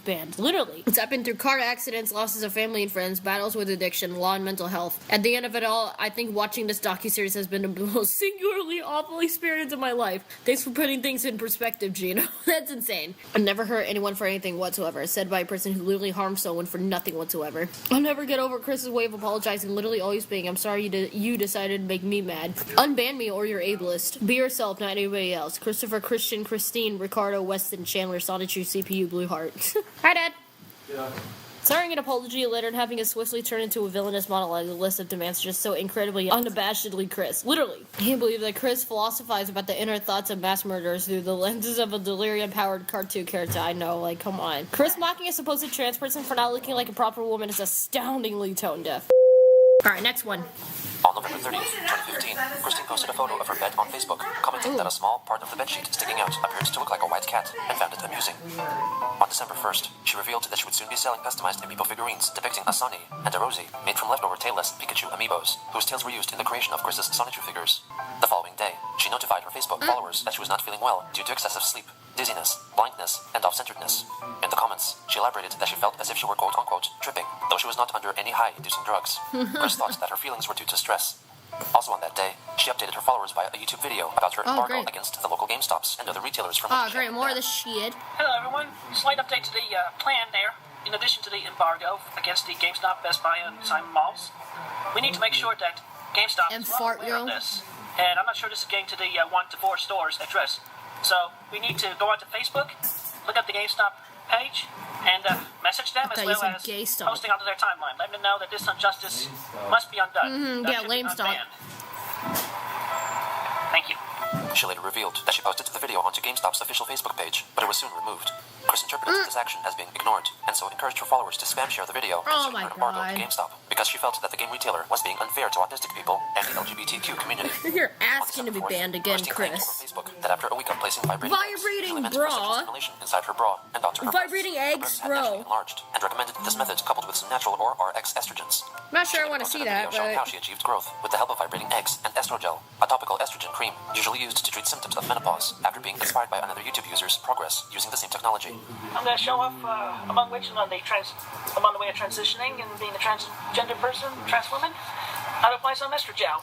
banned. Literally. It's happened through car accidents, losses of family and friends, battles with addiction, law and mental health. At the end of it all, I think watching this docuseries has been the most singularly awful experience of my life. Thanks for putting things in perspective, Gino. That's insane. I've never hurt anyone for anything whatsoever, said by a person who literally harmed someone for nothing whatsoever. I'll never get over Chris's way of apologizing, literally always being, I'm sorry you decided to make me mad. Unban me or you're ableist. Be yourself, not anybody else. Christopher, Christian, Christine, Ricardo, Weston, Chandler, Sonichu, CPU, Blue Heart. Hi, Dad. Yeah. Starting an apology letter and having it swiftly turn into a villainous monologue, a list of demands just so incredibly unabashedly Chris. Literally. I can't believe that Chris philosophized about the inner thoughts of mass murderers through the lenses of a delirium-powered cartoon character. I know, like, come on. Chris mocking a supposed trans person for not looking like a proper woman is astoundingly tone-deaf. Alright, next one. On November 30th, 2015, Christine posted a photo of her bed on Facebook, commenting that a small part of the bedsheet sticking out appeared to look like a white cat, and found it amusing. On December 1st, she revealed that she would soon be selling customized amiibo figurines depicting a Sunny and a Rosie, made from leftover tailless Pikachu amiibos, whose tails were used in the creation of Chris's Sonichu figures. The following day, she notified her Facebook followers that she was not feeling well due to excessive sleep, dizziness, blindness, and off-centeredness. In the comments, she elaborated that she felt as if she were quote-unquote tripping, though she was not under any high-inducing drugs. Chris thought that her feelings were due to stress. Also on that day, she updated her followers via a YouTube video about her embargo against the local GameStops and other retailers from Oh, great, more of the shit. Hello, everyone. Slight update to the plan there. In addition to the embargo against the GameStop, Best Buy, and Simon Malls, we need to make sure that GameStop is well aware of this. And I'm not sure this is getting to the 1 to 4 stores address. So we need to go out to Facebook, look at the GameStop page, and message them as well as posting onto their timeline. Let them know that this injustice must be undone. Yeah, lame stuff. Thank you. She later revealed that she posted the video onto GameStop's official Facebook page, but it was soon removed. Chris interpreted this action as being ignored, and so encouraged her followers to spam share the video concerning her embargo to GameStop, because she felt that the game retailer was being unfair to autistic people and the LGBTQ community. You're asking to be banned again, Chris. Facebook that after a week of placing vibrating bra inside her bra and onto her vibrating eggs, bro, enlarged, and recommended this method coupled with some natural or RX estrogens. I'm not sure I want to see that, but how she achieved growth with the help of vibrating eggs and estrogel, a topical estrogen cream usually used to treat symptoms of menopause, after being inspired by another YouTube user's progress using the same technology. I'm going to show off among which I'm on the way of transitioning and being a transgender person, trans woman, how to apply some estrogel.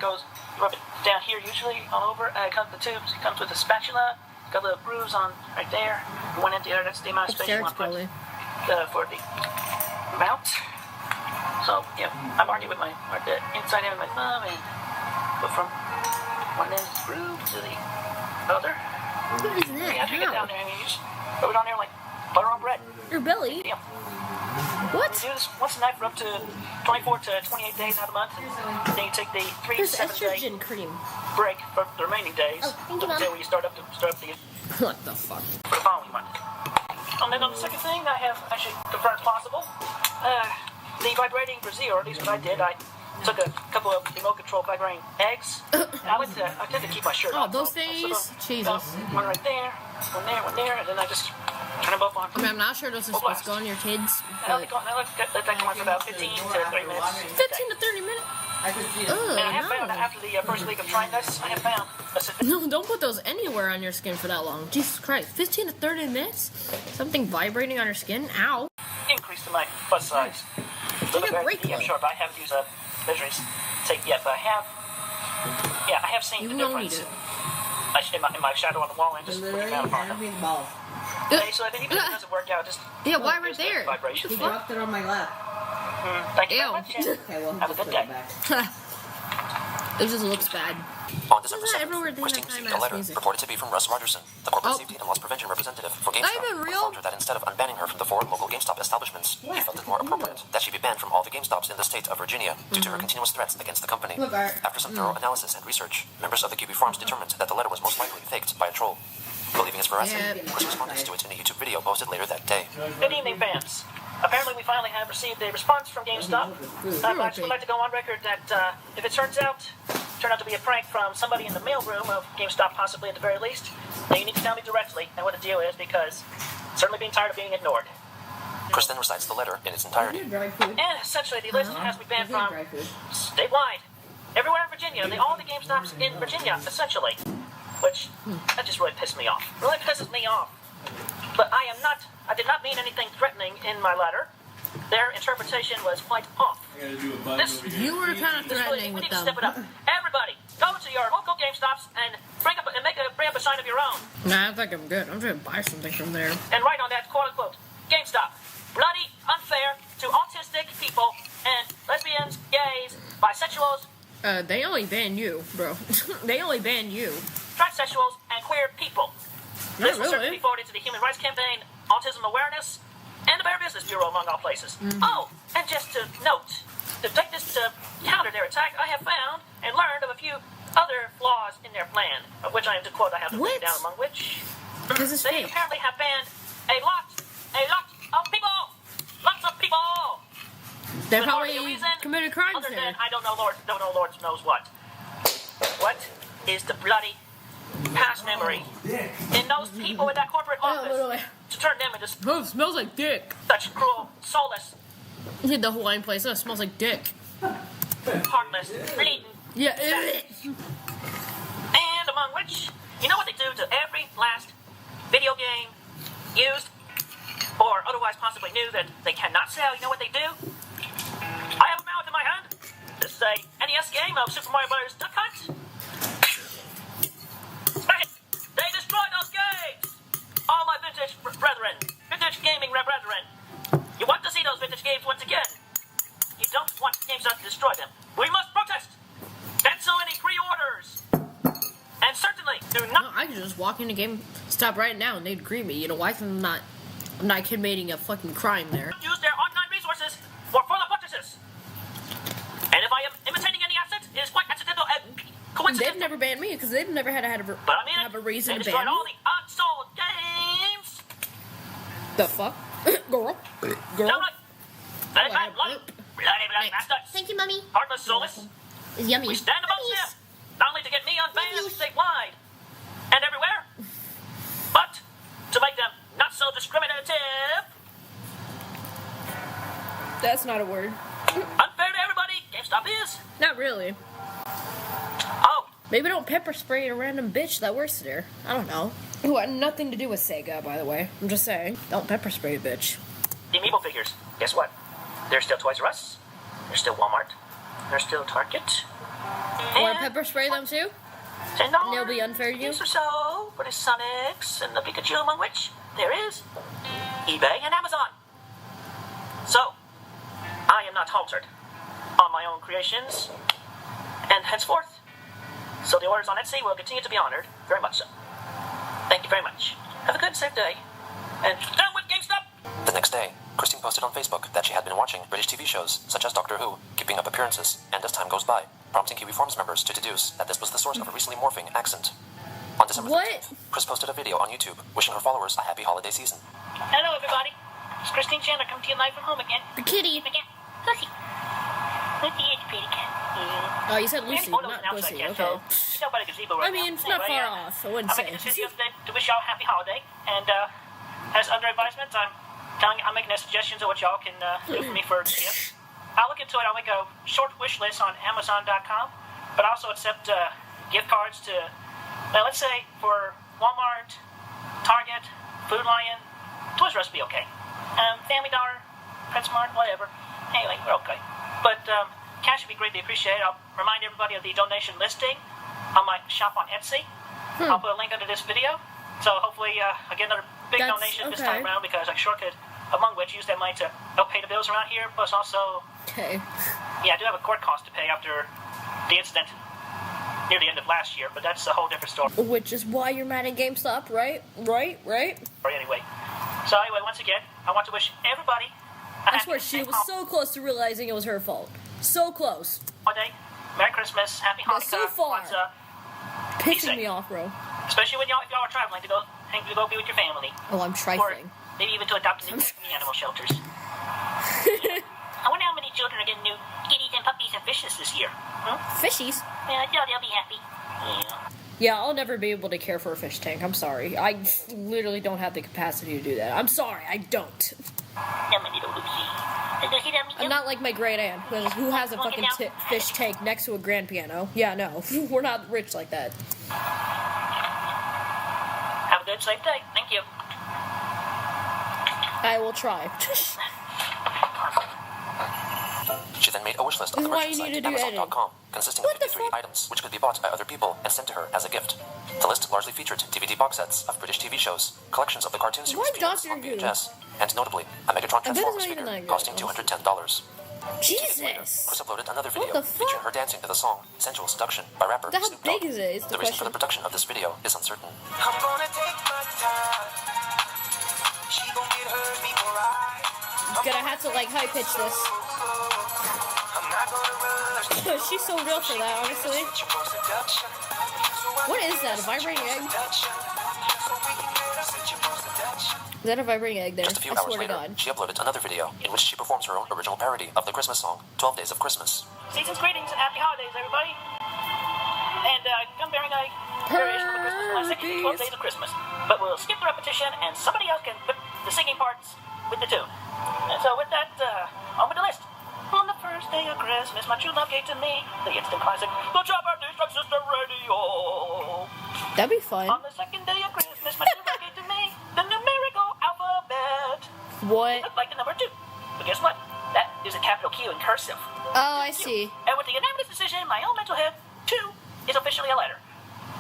Goes rub it down here usually all over. Comes the tubes. It comes with a spatula. Got little grooves on right there. One at the other. That's the amount of space you want to put for the mount. So yeah, I'm already with the inside end of my thumb and go from one end groove to the other. What is that? After you get down there, I mean, you just rub it on there like butter on bread. Your belly? Yeah. What? You do this once a night for up to 24 to 28 days out of the month. And then you take the 3 to 7 day cream break for the remaining days until you start up the what the fuck? for the following month. And then on the second thing, I have actually confirmed possible. The vibrating brassiere, at least what I did, I took a couple of remote control vibrating eggs. I tend to keep my shirt on. Oh, those things? Jesus. One right there, one there, and then I just turn them both on. I mean, I'm not sure those are supposed to go on your kids. I let that go on for about 15 to 30 minutes. 15 to 30 minutes? And I have found that after the first week of trying this, I have found a no, don't put those anywhere on your skin for that long. Jesus Christ. 15 to 30 minutes? Something vibrating on your skin? Ow. Increase to my butt size. Take a break. I'm sure, but I haven't used a measuring tape yet, but I have seen the difference. In my shadow on the wall and just put it down upon them. Okay, so even if it doesn't work out, just why right there? He dropped it on my lap. Thank you very much. Okay, well, have a good day. It just looks bad. On December 7th, Christine received a letter purported to be from Russ Rogerson, the corporate safety and loss prevention representative for GameStop, who informed her that instead of unbanning her from the 4 local GameStop establishments, he felt it more appropriate that she be banned from all the GameStops in the state of Virginia due to her continuous threats against the company. After some thorough analysis and research, members of the QB Farms determined that the letter was most likely faked by a troll. Believing its veracity, Chris responded to it in a YouTube video posted later that day. Good evening, fans. Apparently, we finally have received a response from GameStop. I just would like to go on record that if it turns out to be a prank from somebody in the mailroom of GameStop, possibly at the very least, then you need to tell me directly and what the deal is, because I'm certainly being tired of being ignored. Chris then recites the letter in its entirety. And essentially, the list has me banned from statewide, everywhere in Virginia, all the GameStops in Virginia, essentially. Which, that just really pissed me off. Really pisses me off. But I did not mean anything threatening in my letter. Their interpretation was quite off. You were kind of threatening with them. We need to step it up. Everybody, go to your local GameStops and bring up a sign of your own. Nah, I think I'm good. I'm trying to buy something from there. And write on that, quote unquote, GameStop, bloody unfair to autistic people and lesbians, gays, bisexuals. They only ban you, bro. They only ban you. Transsexuals and queer people. This will certainly be forwarded to the Human Rights Campaign, Autism Awareness, and the Better Business Bureau, among all places. Oh, and just to note, to take this to counter their attack, I have found and learned of a few other flaws in their plan, of which I am to quote, I have to write down, among which they apparently have banned a lot of people. Lots of people. They Good probably hardly a reason committed crimes other there. than I don't know Lord knows what. What is the bloody past memory in those people in that corporate office to turn them into Oh, it smells like dick. such cruel, soulless, The Hawaiian place, it smells like dick. heartless, bleeding, Yeah. and among which, you know what they do to every last video game used or otherwise possibly new that they cannot sell? You know what they do? I have a mallet in my hand. This is a NES game of Super Mario Bros. Duck Hunt. Smash it! They destroy those games! All my vintage brethren, vintage gaming brethren. You want to see those vintage games once again? You don't want games to destroy them. We must protest! Cancel any pre-orders! And certainly do No, not... I could just walk into GameStop right now and they'd agree me. You know why? 'Cause I'm not committing a fucking crime there. use their online resources for further purchases. And if I am imitating any asset, it is quite accidental and coincidental. They've never banned me because they've never had But I mean have a reason they to ban destroyed me. all the unsold games. The fuck? Girl. No, Girl. like, bloody bastards. Thank you, Mummy. Heartless soulless. It's yummy. We stand amongst them, not only to get me unbanned statewide and everywhere, but to make them not so discriminative. That's not a word. Unfair to everybody. GameStop is. Not really. Oh, Maybe don't pepper spray a random bitch that works there. I don't know. Who had nothing to do with Sega, by the way. I'm just saying. Don't pepper spray a bitch. the Amiibo figures. Guess what? There's still Toys R Us. There's still Walmart. There's still Target. Want to pepper spray them too? $10 And they'll be unfair to you? or so for the Sonics and the Pikachu, among which there is eBay and Amazon. So, I am not haltered on my own creations, and henceforth, so the orders on Etsy will continue to be honored, very much so. Thank you very much. Have a good, safe day, and down with GameStop! The next day, Christine posted on Facebook that she had been watching British TV shows such as Doctor Who, keeping up appearances, and as time goes by, prompting Kiwi Forums members to deduce that this was the source of a recently morphing accent. On December 13th, Chris posted a video on YouTube wishing her followers a happy holiday season. Hello, everybody. It's Christine Chandler coming to you live from home again. The kitty. Again. Lucy. Lucy is a pretty cat. Oh, you said Lucy, not Pussy. Okay. I mean, it's not far off. I wouldn't I'm say. making this video today to wish y'all a happy holiday, and as under advisement, I'm making suggestions of what y'all can do for me for gifts. I'll look into it. I'll make a short wish list on Amazon.com, but also accept gift cards to, let's say, for Walmart, Target, Food Lion, Toys R Us will be okay. Family Dollar, PetSmart, whatever. Anyway, we're okay. But cash would be greatly appreciated. I'll remind everybody of the donation listing on my shop on Etsy. I'll put a link under this video. So hopefully I'll get another big donation this time around, because I sure could, among which, use that money to help pay the bills around here. Plus also, Okay. yeah, I do have a court cost to pay after the incident near the end of last year, but that's a whole different story. Which is why you're mad at GameStop, right? Right? Anyway. So anyway, once again, I want to wish everybody a I happy swear, she safe was so close to realizing it was her fault. So close. holiday. Merry Christmas, Happy Yeah, Hanukkah, so far. Kwanzaa, Pissing me off, bro. especially when if y'all are traveling to go be with your family, Oh, I'm or trifling. maybe even to adopt a new pet from the animal shelters. I wonder how many children are getting new kitties and puppies and fishes this year. Fishies? Yeah, they'll be happy. Yeah. Yeah, I'll never be able to care for a fish tank. I'm sorry. I literally don't have the capacity to do that. I'm sorry, I don't. I'm not like my great aunt, who has a fucking fish tank next to a grand piano. Yeah, no. We're not rich like that. Have a good, safe day. Thank you. I will try. She then made a wish list on This the is why merchant you need site to do Amazon.com, consisting What of the 53 fuck? items, which could be bought by other people and sent to her as a gift. The list largely featured DVD box sets of British TV shows, collections of the cartoon series Why Peanuts Doctor on Who? VHS, and notably, a Megatron bet it's Transformers not even figure that good. costing $210. Jesus! Chris uploaded another What video the fuck? featuring her dancing to the song "Sensual Seduction" by rapper How Snoop Dogg. big is it? Is the The reason for question. the production of this video is uncertain. I'm gonna take my time. She gon' get hers before I. Gonna have to like high pitch this. I'm not gonna rush. She's so real for that, honestly. Sensual seduction. So I What is that? A vibrating egg? seduction. So we can get a sensual seduction. Is that a vibrating egg there? Just a few I hours swear later, to God. she uploaded another video in which she performs her own original parody of the Christmas song, 12 Days of Christmas. Season's greetings and happy holidays, everybody. And come bearing a variation of the Christmas classic, 12 Days of Christmas. But we'll skip the repetition and somebody else can put the singing parts with the tune. And so with that, on with the list. On the first day of Christmas, my true love gave to me the instant classic, the Chopper District Sister Radio. That'd be fun. On the second day of Christmas, my true love gave to me the numerical alphabet. What? It looked like the number 2. But guess what? That is a capital Q in cursive. Oh, I see. And with the unanimous decision in my own mental head, 2 is officially a letter.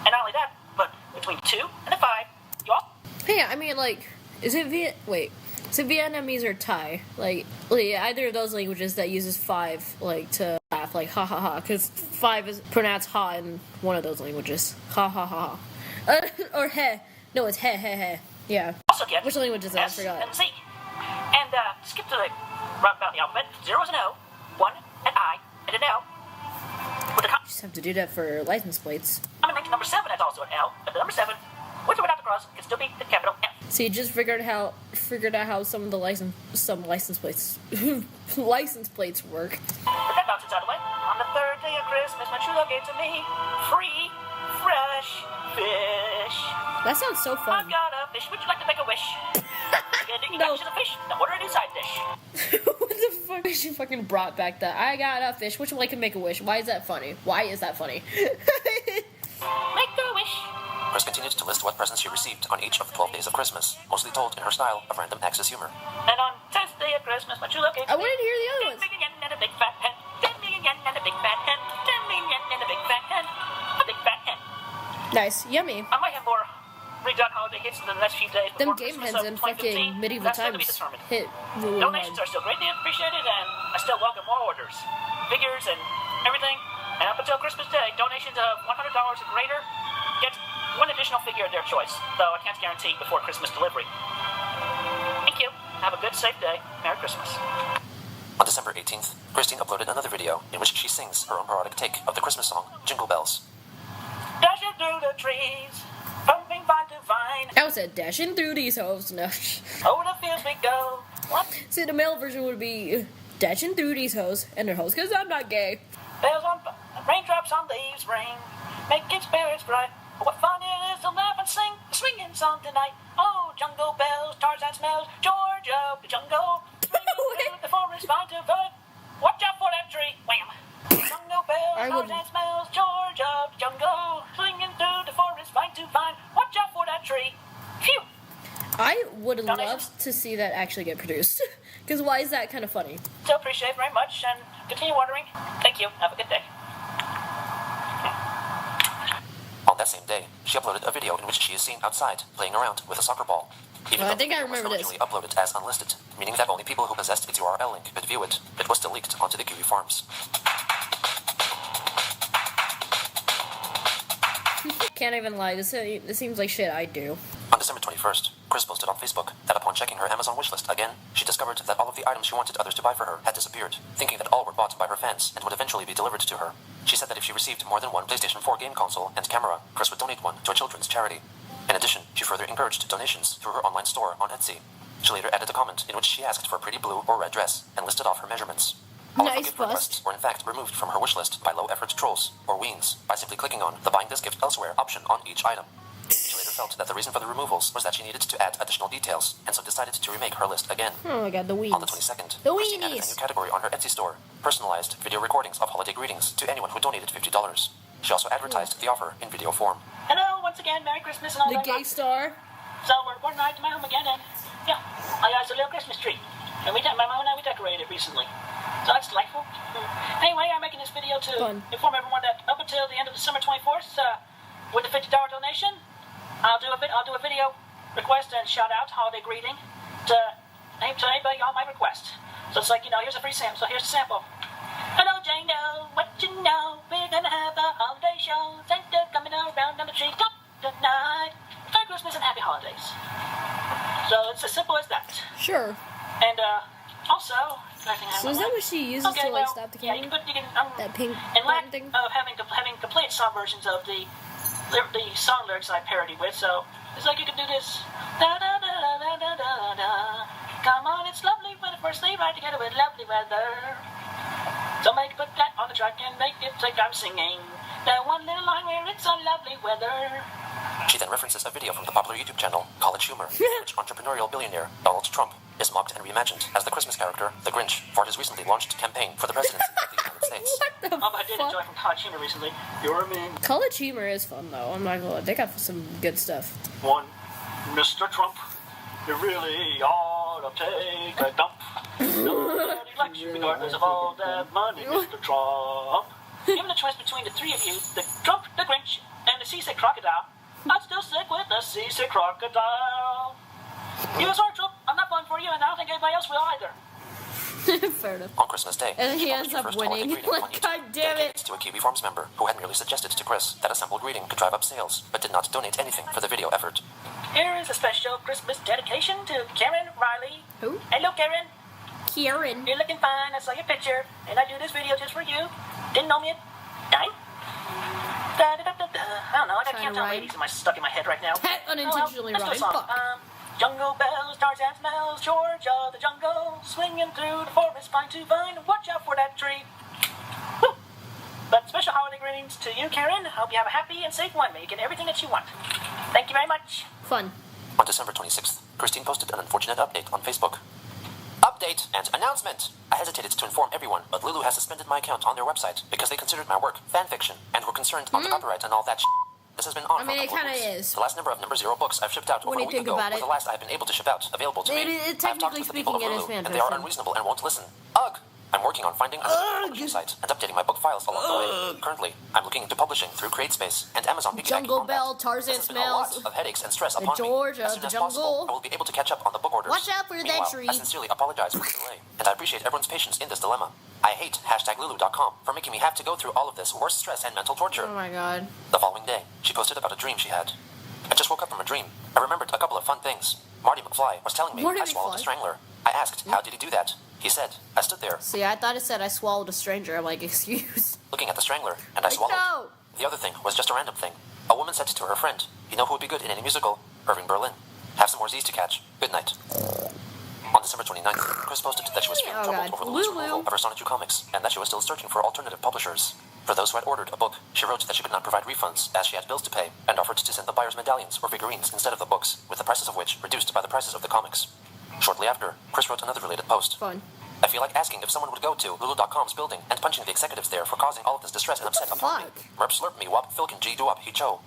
And not only that, but between 2 and a 5, y'all. Yeah, I mean, like, is it Vietnamese or Thai? Like, either of those languages that uses 5, like, to laugh, like, ha ha ha, because 5 is pronounced ha in one of those languages. Ha ha ha. Or he. No, it's he he he. Yeah. Also get Which language is that? I S forgot. and Z. And skip to the roundabout in the alphabet. 0 is an O, 1 an I, and an L. With the Just have to do that for license plates. common link to number 7 has also an L, but the number 7, with or without the cross, can still be the capital F. So you just figured out how some of the license plates license plates work. But that bounces out of the way. On the third day of Christmas, my true love gave to me free, fresh fish. That sounds so I've fun. got a fish. Would you like to make a wish? You No. got a fish. Now order a new side dish. What the fuck? She fucking brought back that. I got a fish. Would you like to make a wish? Why is that funny? Why is that funny? Make a wish. Chris continued to list what presents she received on each of the 12 days of Christmas, mostly told in her style of random Axis humor. And on 10th day of Christmas, my true love gave I to me wanted to hear the other 10 ones. million yen and a big fat hen. 10 million yen and a big fat hen. 10 million yen and a big fat hen. A big fat hen. Nice, yummy. I might have more redone holiday hits in the next few days. Them before game Christmas hens of in 2015. fucking medieval That's still to be times determined. hit really Donations hard. are still greatly appreciated, and I still welcome more orders, figures, and everything. And up until Christmas Day, donations of $100 or greater get one additional figure of their choice, though I can't guarantee before Christmas delivery. Thank you. Have a good, safe day. Merry Christmas. On December 18th, Christine uploaded another video in which she sings her own parodic take of the Christmas song, Jingle Bells. Dashing through the trees, pumping vine to vine. That was it. Dashing through these hoes. No. Over the fields we go. What? See, the male version would be dashing through these hoes and their hoes, because I'm not gay. Bells on raindrops on leaves rain, making spirits bright. What fun it is to laugh and sing a swinging song tonight. Oh, jungle bells, Tarzan smells, Georgia, the jungle. Swinging through the forest, vine to vine. Watch out for that tree. Wham. Jungle bells, I would- Tarzan smells, Georgia, the jungle. Swinging through the forest, vine to vine. Watch out for that tree. Phew. I would love Donations? to see that actually get produced. Because why is that kind of funny? So appreciate it very much and continue ordering. Thank you. Have a good day. On that same day, she uploaded a video in which she is seen outside playing around with a soccer ball. Even Oh, I though the think I video was remember this. originally uploaded as unlisted, meaning that only people who possessed its URL link could view it, it was still leaked onto the Kiwi forums. Can't even lie. This seems like shit I do. On December 21st, Chris posted on Facebook that upon checking her Amazon wishlist again, she discovered that all of the items she wanted others to buy for her had disappeared, thinking that all were bought by her fans and would eventually be delivered to her. She said that if she received more than one PlayStation 4 game console and camera, Chris would donate one to a children's charity. In addition, she further encouraged donations through her online store on Etsy. She later added a comment in which she asked for a pretty blue or red dress and listed off her measurements. All of her Nice gift bust. requests were in fact removed from her wishlist by low-effort trolls, or weens, by simply clicking on the Buying This Gift Elsewhere option on each item. She later felt that the reason for the removals was that she needed to add additional details, and so decided to remake her list again. Oh my god, the On the weeds. 22nd, The Christine added a weenies. new category on her Etsy store, personalized video recordings of holiday greetings to anyone who donated $50. She also advertised the offer in video form. Hello, once again, Merry Christmas and all The that. gay star. So we're one night to my home again, and yeah, I got a little Christmas tree, and my mom and I decorated it recently, so that's delightful. Anyway, I'm making this video to Fun. inform everyone that up until the end of December 24th, with the $50 donation, I'll do a video request and shout out holiday greeting to anybody on my request. So it's like, here's a free sample. So here's a sample. Hello, Jane-O, what you know? We're gonna have a holiday show. Santa coming around on the tree top tonight. Merry Christmas and happy holidays. So it's as simple as that. Sure. And also, I think I So is that what she uses to like stop the yeah, camera? you can That pink in lack button thing? of having complete song versions of the song lyrics I parody with, so it's like you can do this. Da da da da da Da-da-da-da-da. Come on, it's lovely weather for a sleigh ride together with lovely weather. Somebody put that on the track and make it like I'm singing. That one little line where it's a lovely weather. She then references a video from the popular YouTube channel College Humor, in which entrepreneurial billionaire Donald Trump is mocked and reimagined as the Christmas character, the Grinch, for his recently launched campaign for the presidency of the United States. What the I did enjoy from College Humor recently. You're mean. College Humor is fun though. I'm not gonna lie. They got some good stuff. One, Mr. Trump, you really ought to take a dump. Nobody likes you regardless of all that money, Mr. Trump. Given the choice between the three of you, the Trump, the Grinch, and the seasick crocodile, I'd still stick with the seasick crocodile. You was hard, Trump. I'm not voting for you, and I don't think anybody else will either. Fair enough. On Christmas Day, And then he she ends published up her first holiday winning. greeting on Like, YouTube, God damn dedicated it. to a Kiwi Farms member who had merely suggested to Chris that a simple greeting could drive up sales, but did not donate anything for the video effort. Here is a special Christmas dedication to Karen Riley. Who? Hello, Karen. Kieran. You're looking fine. I saw your picture, and I do this video just for you. Didn't know me at time. Da-da-da-da-da. I don't know. I got Trying to Countdown rhyme. Ladies in my stuck in my head right now. Unintentionally let's do a rhyme. song. Fuck. Jungle bells, Tarzan smells, Georgia, the jungle, swinging through the forest, fine to vine. Watch out for that tree. Woo. But special holiday greetings to you, Karen. Hope you have a happy and safe one. May you get everything that you want. Thank you very much. Fun. On December 26th, Christine posted an unfortunate update on Facebook. Update and announcement! I hesitated to inform everyone, but Lulu has suspended my account on their website because they considered my work fanfiction and were concerned on the copyright and all that This has been on I mean, for a it couple of kinda weeks. is. The last number of number 0 books I've shipped out When over a you week think ago about was it. the last I've been able to ship out, available to me. It I've talked technically with the people of speaking, it is Lulu, and they are fanfiction. unreasonable and won't listen. Ugh! I'm working on finding another publishing site and updating my book files along the way. Currently, I'm looking into publishing through CreateSpace and Amazon piggybacking Jungle on that. Bell, Tarzan This has been a lot smells. of headaches and stress The upon Georgia, me. As soon the as possible, jungle. I will be able to catch up on the book orders. Watch out for that Meanwhile, tree. I sincerely apologize for the delay, and I appreciate everyone's patience in this dilemma. I hate #Lulu.com for making me have to go through all of this worse stress and mental torture. Oh my god. The following day, she posted about a dream she had. I just woke up from a dream. I remembered a couple of fun things. Marty McFly was telling me Marty I swallowed McFly? a strangler. I asked, how did he do that? He said, I stood there, See, I thought it said I swallowed a stranger. I'm like, excuse. looking at the strangler, and I Like, swallowed. no. The other thing was just a random thing. A woman said to her friend, you know who would be good in any musical? Irving Berlin. Have some more Z's to catch. Good night. On December 29th, Chris posted that she was feeling Oh, troubled God. over Lulu's Lulu. removal of her Sonichu comics, and that she was still searching for alternative publishers. For those who had ordered a book, she wrote that she could not provide refunds as she had bills to pay, and offered to send the buyers medallions or figurines instead of the books, with the prices of which reduced by the prices of the comics. Shortly after, Chris wrote another related post. Fun. I feel like asking if someone would go to Lulu.com's building and punching the executives there for causing all of this distress and upset upon me. fuck? Merp slurp me wop, Filkin G do up, he cho.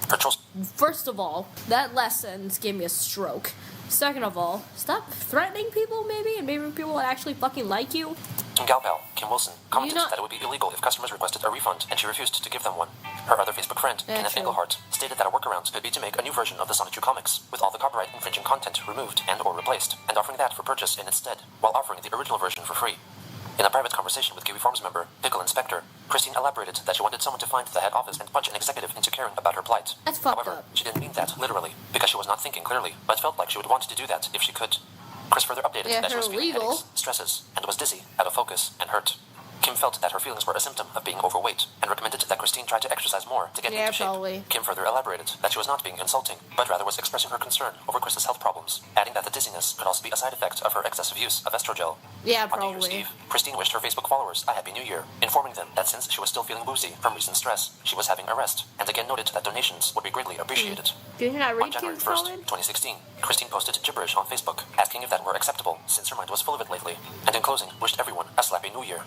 Her trolls First of all, that last sentence gave me a stroke. Second of all, stop threatening people, maybe, and maybe people will actually fucking like you. gal pal, Kim Wilson, commented not- that it would be illegal if customers requested a refund, and she refused to give them one. Her other Facebook friend, Kenneth true. Engelhart, stated that a workaround could be to make a new version of the Sonichu comics, with all the copyright-infringing content removed and or replaced, and offering that for purchase in its stead, while offering the original version for free. In a private conversation with Kiwi Farms member, Pickle Inspector, Christine elaborated that she wanted someone to find the head office and punch an executive into caring about her plight. That's fucked However, up. she didn't mean that literally, because she was not thinking clearly, but felt like she would want to do that if she could. Chris further updated Yeah, that she was her feeling legal. headaches, stresses, and was dizzy, out of focus, and hurt. Kim felt that her feelings were a symptom of being overweight, and recommended that Christine try to exercise more to get Yeah, into shape. probably. Kim further elaborated that she was not being insulting, but rather was expressing her concern over Chris's health problems, adding that the dizziness could also be a side effect of her excessive use of estrogel. Yeah, On New Year's probably. Eve, Christine wished her Facebook followers a Happy New Year, informing them that since she was still feeling woozy from recent stress, she was having a rest, and again noted that donations would be greatly appreciated. Did you not On read January Kim's 1st, comment? 2016, Christine posted gibberish on Facebook, asking if that were acceptable, since her mind was full of it lately, and in closing, wished everyone a slappy New Year.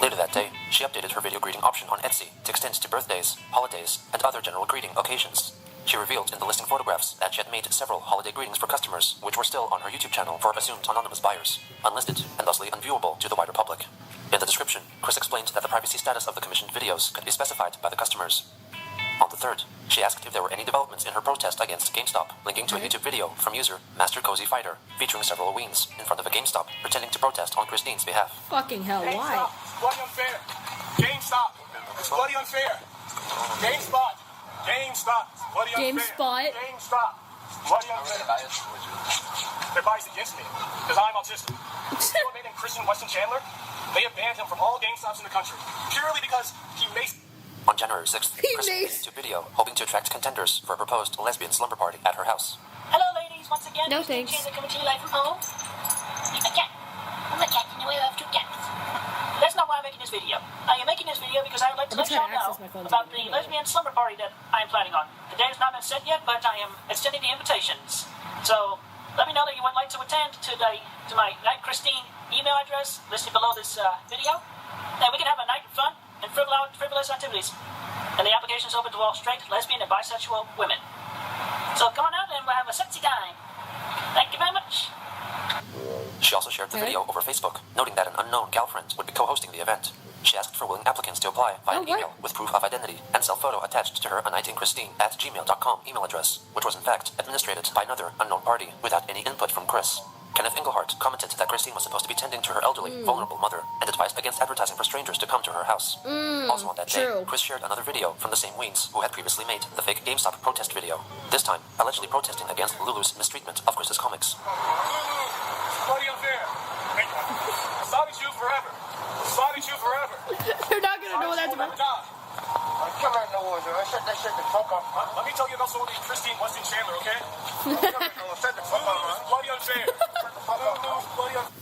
Later that day, she updated her video greeting option on Etsy to extend to birthdays, holidays, and other general greeting occasions. She revealed in the listing photographs that she had made several holiday greetings for customers, which were still on her YouTube channel for assumed anonymous buyers, unlisted and thusly unviewable to the wider public. In the description, Chris explained that the privacy status of the commissioned videos could be specified by the customers. On the 3rd, she asked if there were any developments in her protest against GameStop, linking to a YouTube video from user Master Cozy Fighter, featuring several Weens in front of a GameStop, pretending to protest on Christine's behalf. Fucking hell, why? GameStop, it's bloody unfair. GameStop, it's bloody unfair. GameSpot, GameStop, it's bloody unfair. GameSpot? GameStop, it's bloody unfair. They're biased against me, because I'm autistic. You know, named Christian Weston Chandler, they have banned him from all GameStops in the country, purely because he makes... On January 6th, He Chris made- released a video hoping to attract contenders for a proposed lesbian slumber party at her house. Hello, ladies. ladies, once again, No Christine thanks. Chandler coming to you live from home. A cat. I'm a cat, and we have 2 cats. That's not why I'm making this video. I am making this video because I would like to I'm let y'all trying to know access my phone about today. the lesbian slumber party that I am planning on. The date has not been set yet, but I am extending the invitations. So let me know that you would like to attend to my Night Christine email address listed below this video, and we can have a night of fun and frivolous activities. And the application is open to all straight, lesbian, and bisexual women. So come on out and we'll have a sexy time. Thank you very much. She also shared the video over Facebook, noting that an unknown gal friend would be co-hosting the event. She asked for willing applicants to apply via an email with proof of identity and self-photo attached to her anitingchristine@gmail.com email address, which was in fact administrated by another unknown party without any input from Chris. Kenneth Engelhart commented that Christine was supposed to be tending to her elderly, vulnerable mother and advised against advertising for strangers to come to her house. Also on that day, Chris shared another video from the same Weens who had previously made the fake GameStop protest video, this time allegedly protesting against Lulu's mistreatment of Chris's comics. Bloody unfair. Sonichu forever. Sonichu forever. You're not gonna know what that's about. Come on, no one. Shut that shit the fuck up. Let me tell you about some of the Christine Weston Chandler, okay? Shut the fuck up. Bloody unfair. Bloody unfair.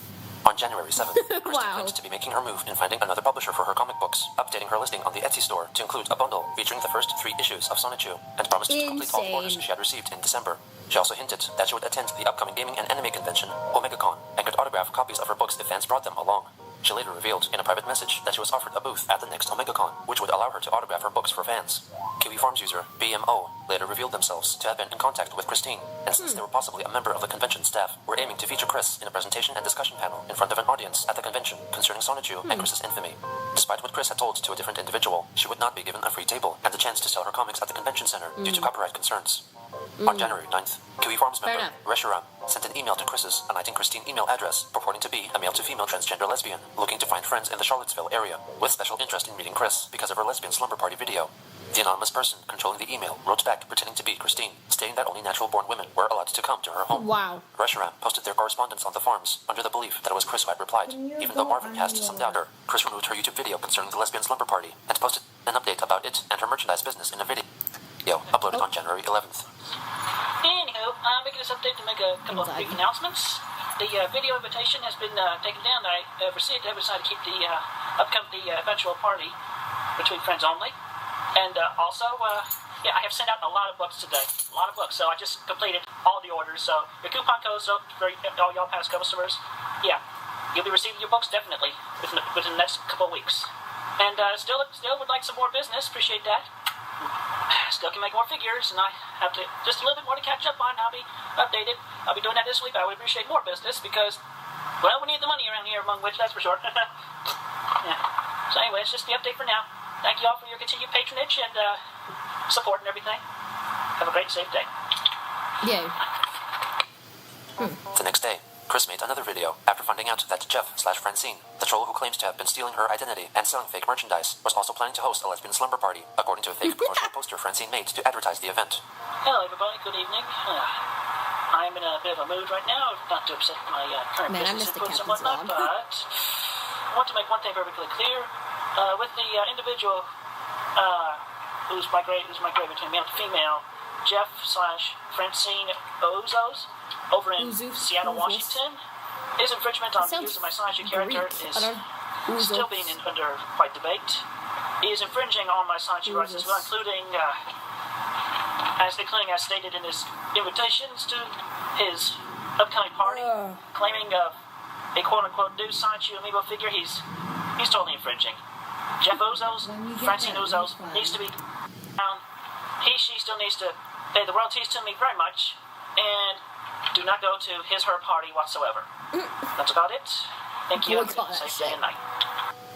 On January 7th, Christine Wow. claimed to be making her move in finding another publisher for her comic books, updating her listing on the Etsy store to include a bundle featuring the first 3 issues of Sonichu, and promised to complete all the orders Insane. she had received in December. She also hinted that she would attend the upcoming gaming and anime convention, OmegaCon, and could autograph copies of her books if fans brought them along. She later revealed in a private message that she was offered a booth at the next OmegaCon, which would allow her to autograph her books for fans. Kiwi Farms user BMO later revealed themselves to have been in contact with Christine, and since they were possibly a member of the convention staff, were aiming to feature Chris in a presentation and discussion panel in front of an audience at the convention concerning Sonichu and Chris's infamy. Despite what Chris had told to a different individual, she would not be given a free table and the chance to sell her comics at the convention center due to copyright concerns. On January 9th, Kiwi Farms member enough. Reshiram sent an email to Chris's Aniting Christine email address purporting to be a male-to-female transgender lesbian looking to find friends in the Charlottesville area with special interest in meeting Chris because of her lesbian slumber party video. The anonymous person controlling the email wrote back pretending to be Christine, stating that only natural-born women were allowed to come to her home. Wow. Reshiram posted their correspondence on the forums under the belief that it was Chris who had replied. Even though Marvin cast some doubt her, Chris removed her YouTube video concerning the lesbian slumber party and posted an update about it and her merchandise business in a video uploaded on January 11th. Anywho, I'm making this update to make a couple of brief announcements. The video invitation has been taken down. I received to decided to keep the eventual party between friends only. And also, I have sent out a lot of books today. A lot of books. So I just completed all the orders. So your coupon codes up for all y'all past customers. Yeah, you'll be receiving your books definitely within the next couple of weeks. And still would like some more business. Appreciate that. Still can make more figures, and I have to just a little bit more to catch up on. I'll be updated. I'll be doing that this week. I would appreciate more business because, well, we need the money around here, among which that's for sure. Yeah. So anyway, it's just the update for now. Thank you all for your continued patronage and support and everything. Have a great, safe day. Yay. The next day, Chris made another video after finding out that Jeff/Francine, the troll who claims to have been stealing her identity and selling fake merchandise, was also planning to host a lesbian slumber party, according to a fake promotional poster Francine made to advertise the event. Hello, everybody. Good evening. I'm in a bit of a mood right now, not to upset my current Man, I business missed the inputs and captain's whatnot, log. but I want to make one thing perfectly clear. With the individual who's migrated between male to female, Jeff/Francine Ozos, over in Seattle, Washington, his infringement on the use of my Sonichu character is still being under quite debate. He is infringing on my Sonichu rights as well, including as stated in his invitations to his upcoming party, claiming a quote-unquote new Sonichu amiibo figure. He's totally infringing. Jeff Ozos, Francine Ozos, needs to be down. She still needs to pay the royalties to me very much, and do not go to her party whatsoever. That's about it. Thank you. Safe day and night.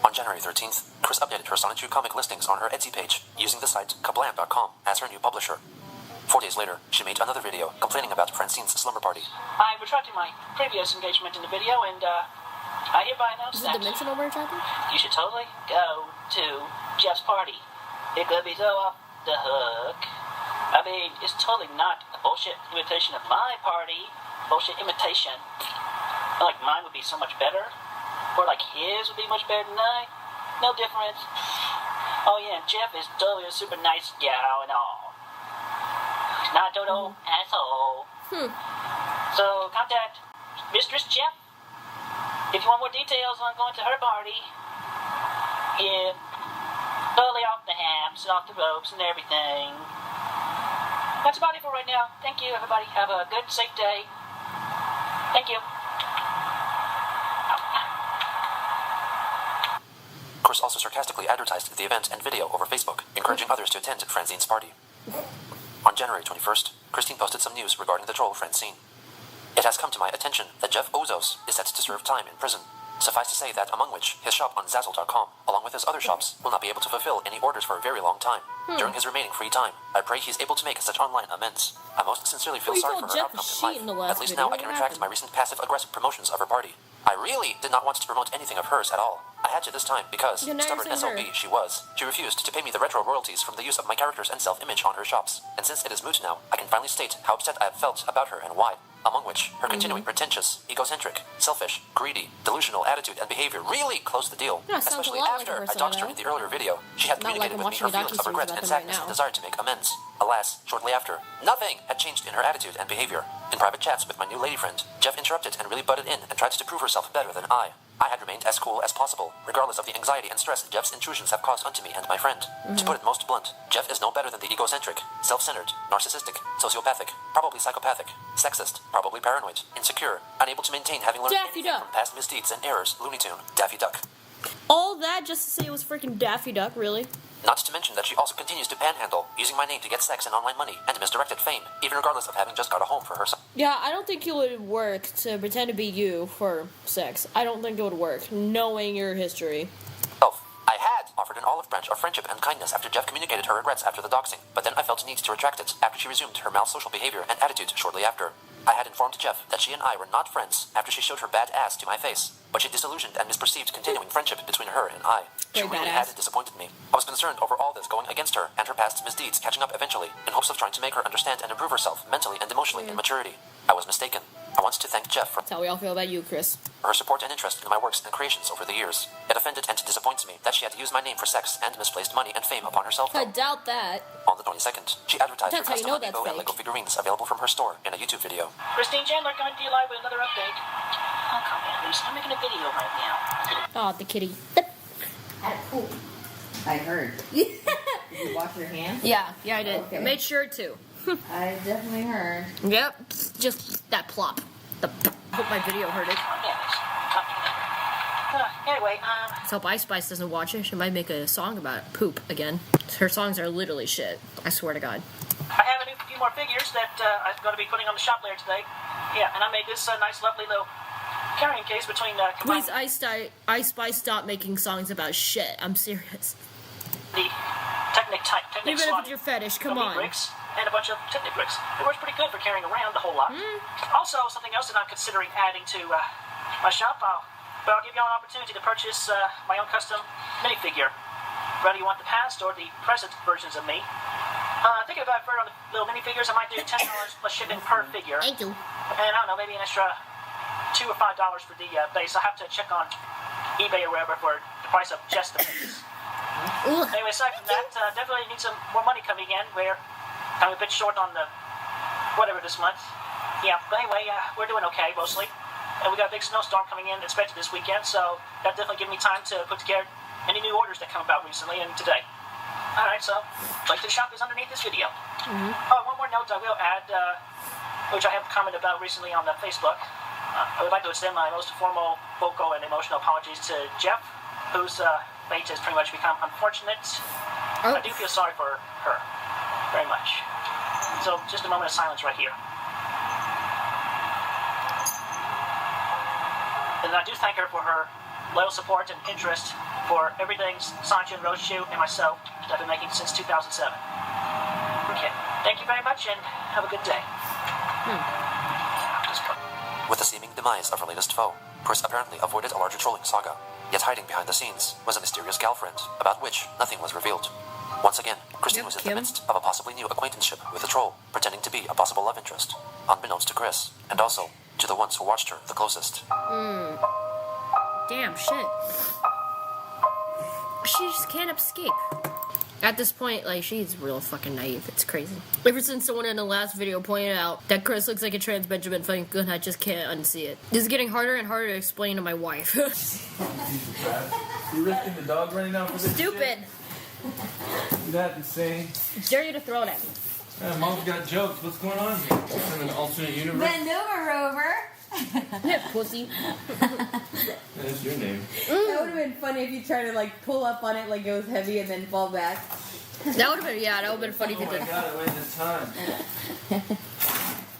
On January 13th, Chris updated her Sonichu comic listings on her Etsy page, using the site kablam.com as her new publisher. 4 days later, she made another video complaining about Francine's slumber party. I'm retracting my previous engagement in the video, and I hereby announce Is it that dimensional we're tracking? you should totally go to Jeff's party. It could be so off the hook. I mean, it's totally not a bullshit imitation of my party. Bullshit imitation. Like mine would be so much better. Or like his would be much better than mine. No difference. Oh yeah, Jeff is totally a super nice gal and all. He's not a total asshole. So contact Mistress Jeff if you want more details on going to her party. Yeah, totally off the haps, off the ropes, and everything. That's about it for right now. Thank you, everybody. Have a good, safe day. Thank you. Chris also sarcastically advertised the event and video over Facebook, encouraging others to attend Francine's party. On January 21st, Christine posted some news regarding the troll Francine. It has come to my attention that Jeff Ozos is set to serve time in prison. Suffice to say that among which his shop on Zazzle.com, along with his other shops, will not be able to fulfill any orders for a very long time. During his remaining free time, I pray he's able to make such online amends. I most sincerely feel sorry for her outcome in life. At least now I can retract my recent passive-aggressive promotions of her party. I really did not want to promote anything of hers at all. I had to this time because, stubborn SOB she was, she refused to pay me the retro royalties from the use of my characters and self-image on her shops. And since it is moot now, I can finally state how upset I have felt about her and why. Among which, her continuing pretentious, egocentric, selfish, greedy, delusional attitude and behavior really closed the deal. Yeah, especially after I doxed her in the earlier video. She had communicated with me her feelings of regret and sadness and desire to make amends. Alas, shortly after, nothing had changed in her attitude and behavior. In private chats with my new lady friend, Jeff interrupted and really butted in and tried to prove herself better than I. I had remained as cool as possible, regardless of the anxiety and stress Jeff's intrusions have caused unto me and my friend. To put it most blunt, Jeff is no better than the egocentric, self-centered, narcissistic, sociopathic, probably psychopathic, sexist, probably paranoid, insecure, unable to maintain having learned anything from past misdeeds and errors, Looney Tune, Daffy Duck. All that just to say it was freaking Daffy Duck, really? Not to mention that she also continues to panhandle, using my name to get sex and online money, and misdirected fame, even regardless of having just got a home for herself. Yeah, I don't think it would work to pretend to be you for sex. I don't think it would work, knowing your history. I had offered an olive branch of friendship and kindness after Jeff communicated her regrets after the doxing, but then I felt a need to retract it after she resumed her mal-social behavior and attitude shortly after. I had informed Jeff that she and I were not friends after she showed her bad ass to my face, but she disillusioned and misperceived continuing friendship between her and I. She really had disappointed me. I was concerned over all this going against her and her past misdeeds catching up eventually, in hopes of trying to make her understand and improve herself mentally and emotionally in maturity. I was mistaken. I want to thank Jeff for That's how we all feel about you, Chris. her support and interest in my works and creations over the years. It offended and disappoints me that she had to use my name for sex and misplaced money and fame upon herself. I doubt that. On the 22nd, she advertised her That's how you custom know that's amiibo and fake. Lego figurines available from her store in a YouTube video. Christine Chandler coming to you live with another update. Oh, calm down, Lucy. I'm making a video right now. Oh, the kitty. I had a poop. I heard. Did you wash your hands? Yeah, I did. Okay. Made sure to. I definitely heard. Yep, just that plop. I hope my video heard it. Anyway, Let's hope Ice Spice doesn't watch it. She might make a song about poop again. Her songs are literally shit. I swear to God. I have a few more figures that I'm going to be putting on the shop later today. Yeah, and I made this nice, lovely little carrying case between Please, Ice Spice, stop making songs about shit. I'm serious. the Technic Even if it's your fetish, come on. bricks and a bunch of Technic bricks. It works pretty good for carrying around the whole lot. Also, something else that I'm considering adding to my shop, I'll give you all an opportunity to purchase my own custom minifigure. Whether you want the past or the present versions of me. Thinking about for on the little minifigures, I might do $10 plus shipping per figure. Thank you. And I don't know, maybe an extra $2 or $5 for the base. I'll have to check on eBay or wherever for the price of just the base. Anyway, aside from that, definitely need some more money coming in. We're kind of a bit short on the whatever this month. Yeah, but anyway, we're doing okay mostly. And we got a big snowstorm coming in expected this weekend, so that definitely give me time to put together any new orders that come about recently and today. Alright, so link to the shop is underneath this video. Oh, one more note I will add, which I have commented about recently on the Facebook. I would like to extend my most formal vocal and emotional apologies to Jeff, whose fate has pretty much become unfortunate. I do feel sorry for her, very much. So, just a moment of silence right here. And I do thank her for her loyal support and interest for everything Sonichu and Roadshoe and myself that I've been making since 2007. Okay, thank you very much and have a good day. With the seeming demise of her latest foe, Chris apparently avoided a larger trolling saga. Yet hiding behind the scenes was a mysterious girlfriend, about which nothing was revealed. Once again, Christine was in the midst of a possibly new acquaintanceship with a troll, pretending to be a possible love interest, unbeknownst to Chris, and also to the ones who watched her the closest. Damn shit. She just can't escape. At this point, like, she's real fucking naive. It's crazy. Ever since someone in the last video pointed out that Chris looks like a trans Benjamin Franklin, I just can't unsee it. This is getting harder and harder to explain to my wife. You risking the dog running out for this Stupid. Shit? That insane. Dare you to throw it at me. Mom's got jokes. What's going on here? In an alternate universe? Bend over, Rover. Yeah, pussy. That's your name. That would have been funny if you tried to like pull up on it like it was heavy and then fall back. That would have been, yeah, that would have been funny if Oh you my did. god, I waited this time.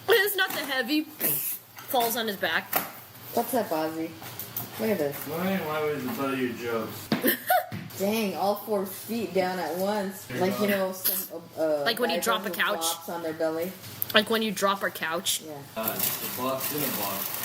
It's not the heavy. Falls on his back. What's up, Ozzy? Look at this. Why was the butt of your jokes? Dang, all 4 feet down at once. Like, you know, some Like when you guys drop have a couch. flops on their belly. Like when you drop our couch. Yeah. The box in a box.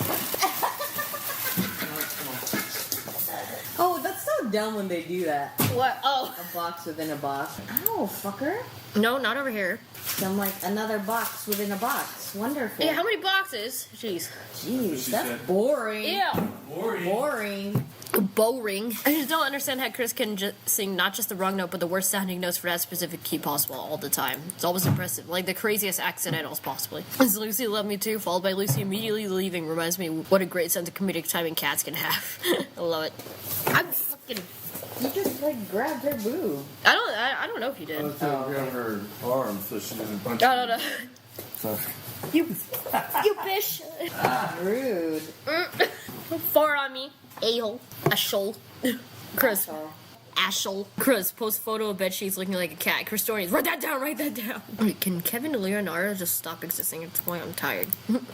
Oh, that's so dumb when they do that. What? Oh. A box within a box. Ow, fucker. No, not over here. So I'm like, another box within a box. Wonderful. Yeah, how many boxes? Jeez. Jeez, She that's said. boring. Yeah. Boring. Boring. I just don't understand how Chris can sing not just the wrong note, but the worst sounding notes for that specific key possible all the time. It's always impressive. Like the craziest accidentals possibly. Is Lucy Love Me Too, followed by Lucy immediately leaving, reminds me what a great sense of comedic timing cats can have. I love it. I'm fucking... You just like grabbed her boob. I don't know if you did. I was trying to grab her arm so she doesn't punch No, no, no. So. You bitch. Rude. Far on me. A-hole. A-shole. Chris. Oh. Ashel. Chris, post photo of bed sheets looking like a cat. Chris Stories. Write that down, write that down. Wait, can Kevin Leonardo just stop existing at this point? I'm tired.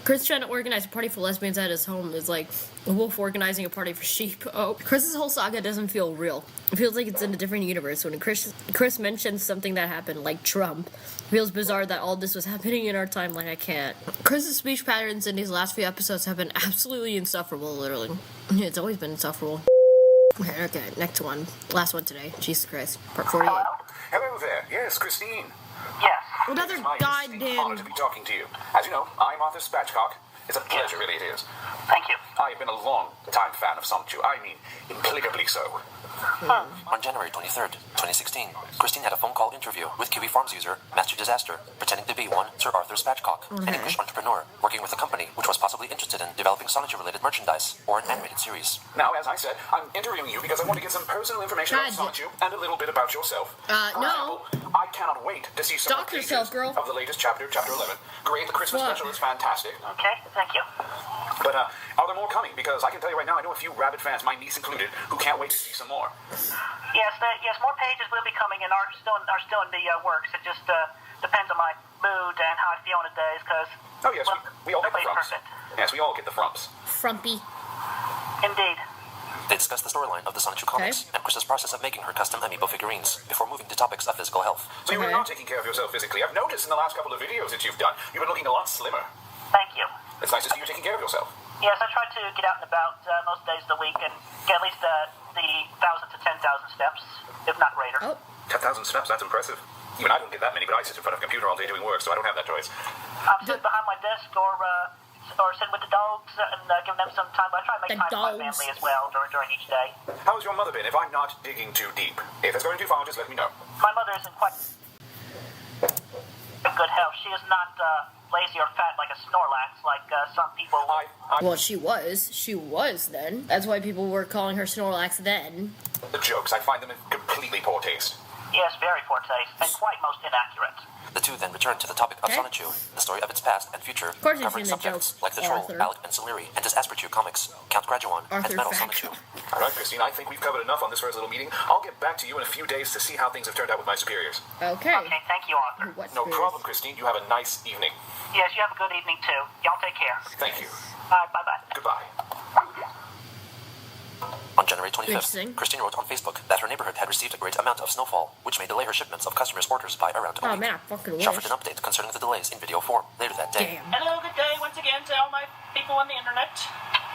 Chris trying to organize a party for lesbians at his home is like a wolf organizing a party for sheep. Oh. Chris's whole saga doesn't feel real. It feels like it's in a different universe. When Chris mentions something that happened, like Trump, it feels bizarre that all this was happening in our timeline. I can't. Chris's speech patterns in these last few episodes have been absolutely insufferable, literally. It's always been insufferable. Okay, next one. Last one today. Jesus Christ. Part 48. Hello there. Yes, Christine. Yes. Another It is my distinct goddamn... honor to be talking to you. As you know, I'm Arthur Spatchcock. It's a pleasure, really it is. Thank you. I have been a long-time fan of Sonichu. I mean, implacably so. On January 23rd, 2016, Christine had a phone call interview with Kiwi Farms user Master Disaster, pretending to be one Sir Arthur Spatchcock, an English entrepreneur working with a company which was possibly interested in developing Sonichu-related merchandise or an animated series. Now, as I said, I'm interviewing you because I want to get some personal information about God. Sonichu and a little bit about yourself. For no. example, I cannot wait to see some Stalk of the yourself, pages girl. of the latest chapter, Chapter 11. Great, the Christmas What? special is fantastic. Okay, thank you. But are there more coming? Because I can tell you right now, I know a few rabid fans, my niece included, who can't wait to see some more. Yes, more pages will be coming and are still in the works. It just depends on my mood and how I feel on the days, because... Oh yes, we all get the nobody's frumps. perfect. Yes, we all get the frumps. Frumpy. Indeed. They discussed the storyline of the Sonichu comics and Chris's process of making her custom amiibo figurines before moving to topics of physical health. So you Okay. are not taking care of yourself physically. I've noticed in the last couple of videos that you've done, you've been looking a lot slimmer. Thank you. It's nice to see you taking care of yourself. Yes, I try to get out and about most days of the week and get at least the 1,000 to 10,000 steps, if not greater. Oh. 10,000 steps, that's impressive. Even I don't get that many, but I sit in front of a computer all day doing work, so I don't have that choice. I'm sitting behind my desk or sitting with the dogs and giving them some time. But I try to make The time for my dogs. family as well during each day. How's your mother been? If I'm not digging too deep. If it's going too far, just let me know. My mother is in quite good health. She is not lazy or fat like a Snorlax, like some people. Well, she was. She was then. That's why people were calling her Snorlax then. The jokes, I find them in completely poor taste. Yes, very poor taste and quite most inaccurate. The two then returned to the topic of Okay. Sonichu, the story of its past and future, course you've covering seen the subjects jokes, like the Troll, Arthur. Alec and Soliri, and his Asperchu comics, Count Graduan, Arthur and Metal Fact. Sonichu. All right, Christine, I think we've covered enough on this first little meeting. I'll get back to you in a few days to see how things have turned out with my superiors. Okay. Okay, thank you, Arthur. What No spirits? problem, Christine. You have a nice evening. Yes, you have a good evening too. Y'all take care. Thank you. All right, bye-bye. Goodbye. On January 25th, Interesting. Christine wrote on Facebook that her neighborhood had received a great amount of snowfall, which may delay her shipments of customers' orders by around a Oh week. man, I fucking She offered wish. an update concerning the delays in video form later that day. Damn. Hello, good day once again to all my people on the internet.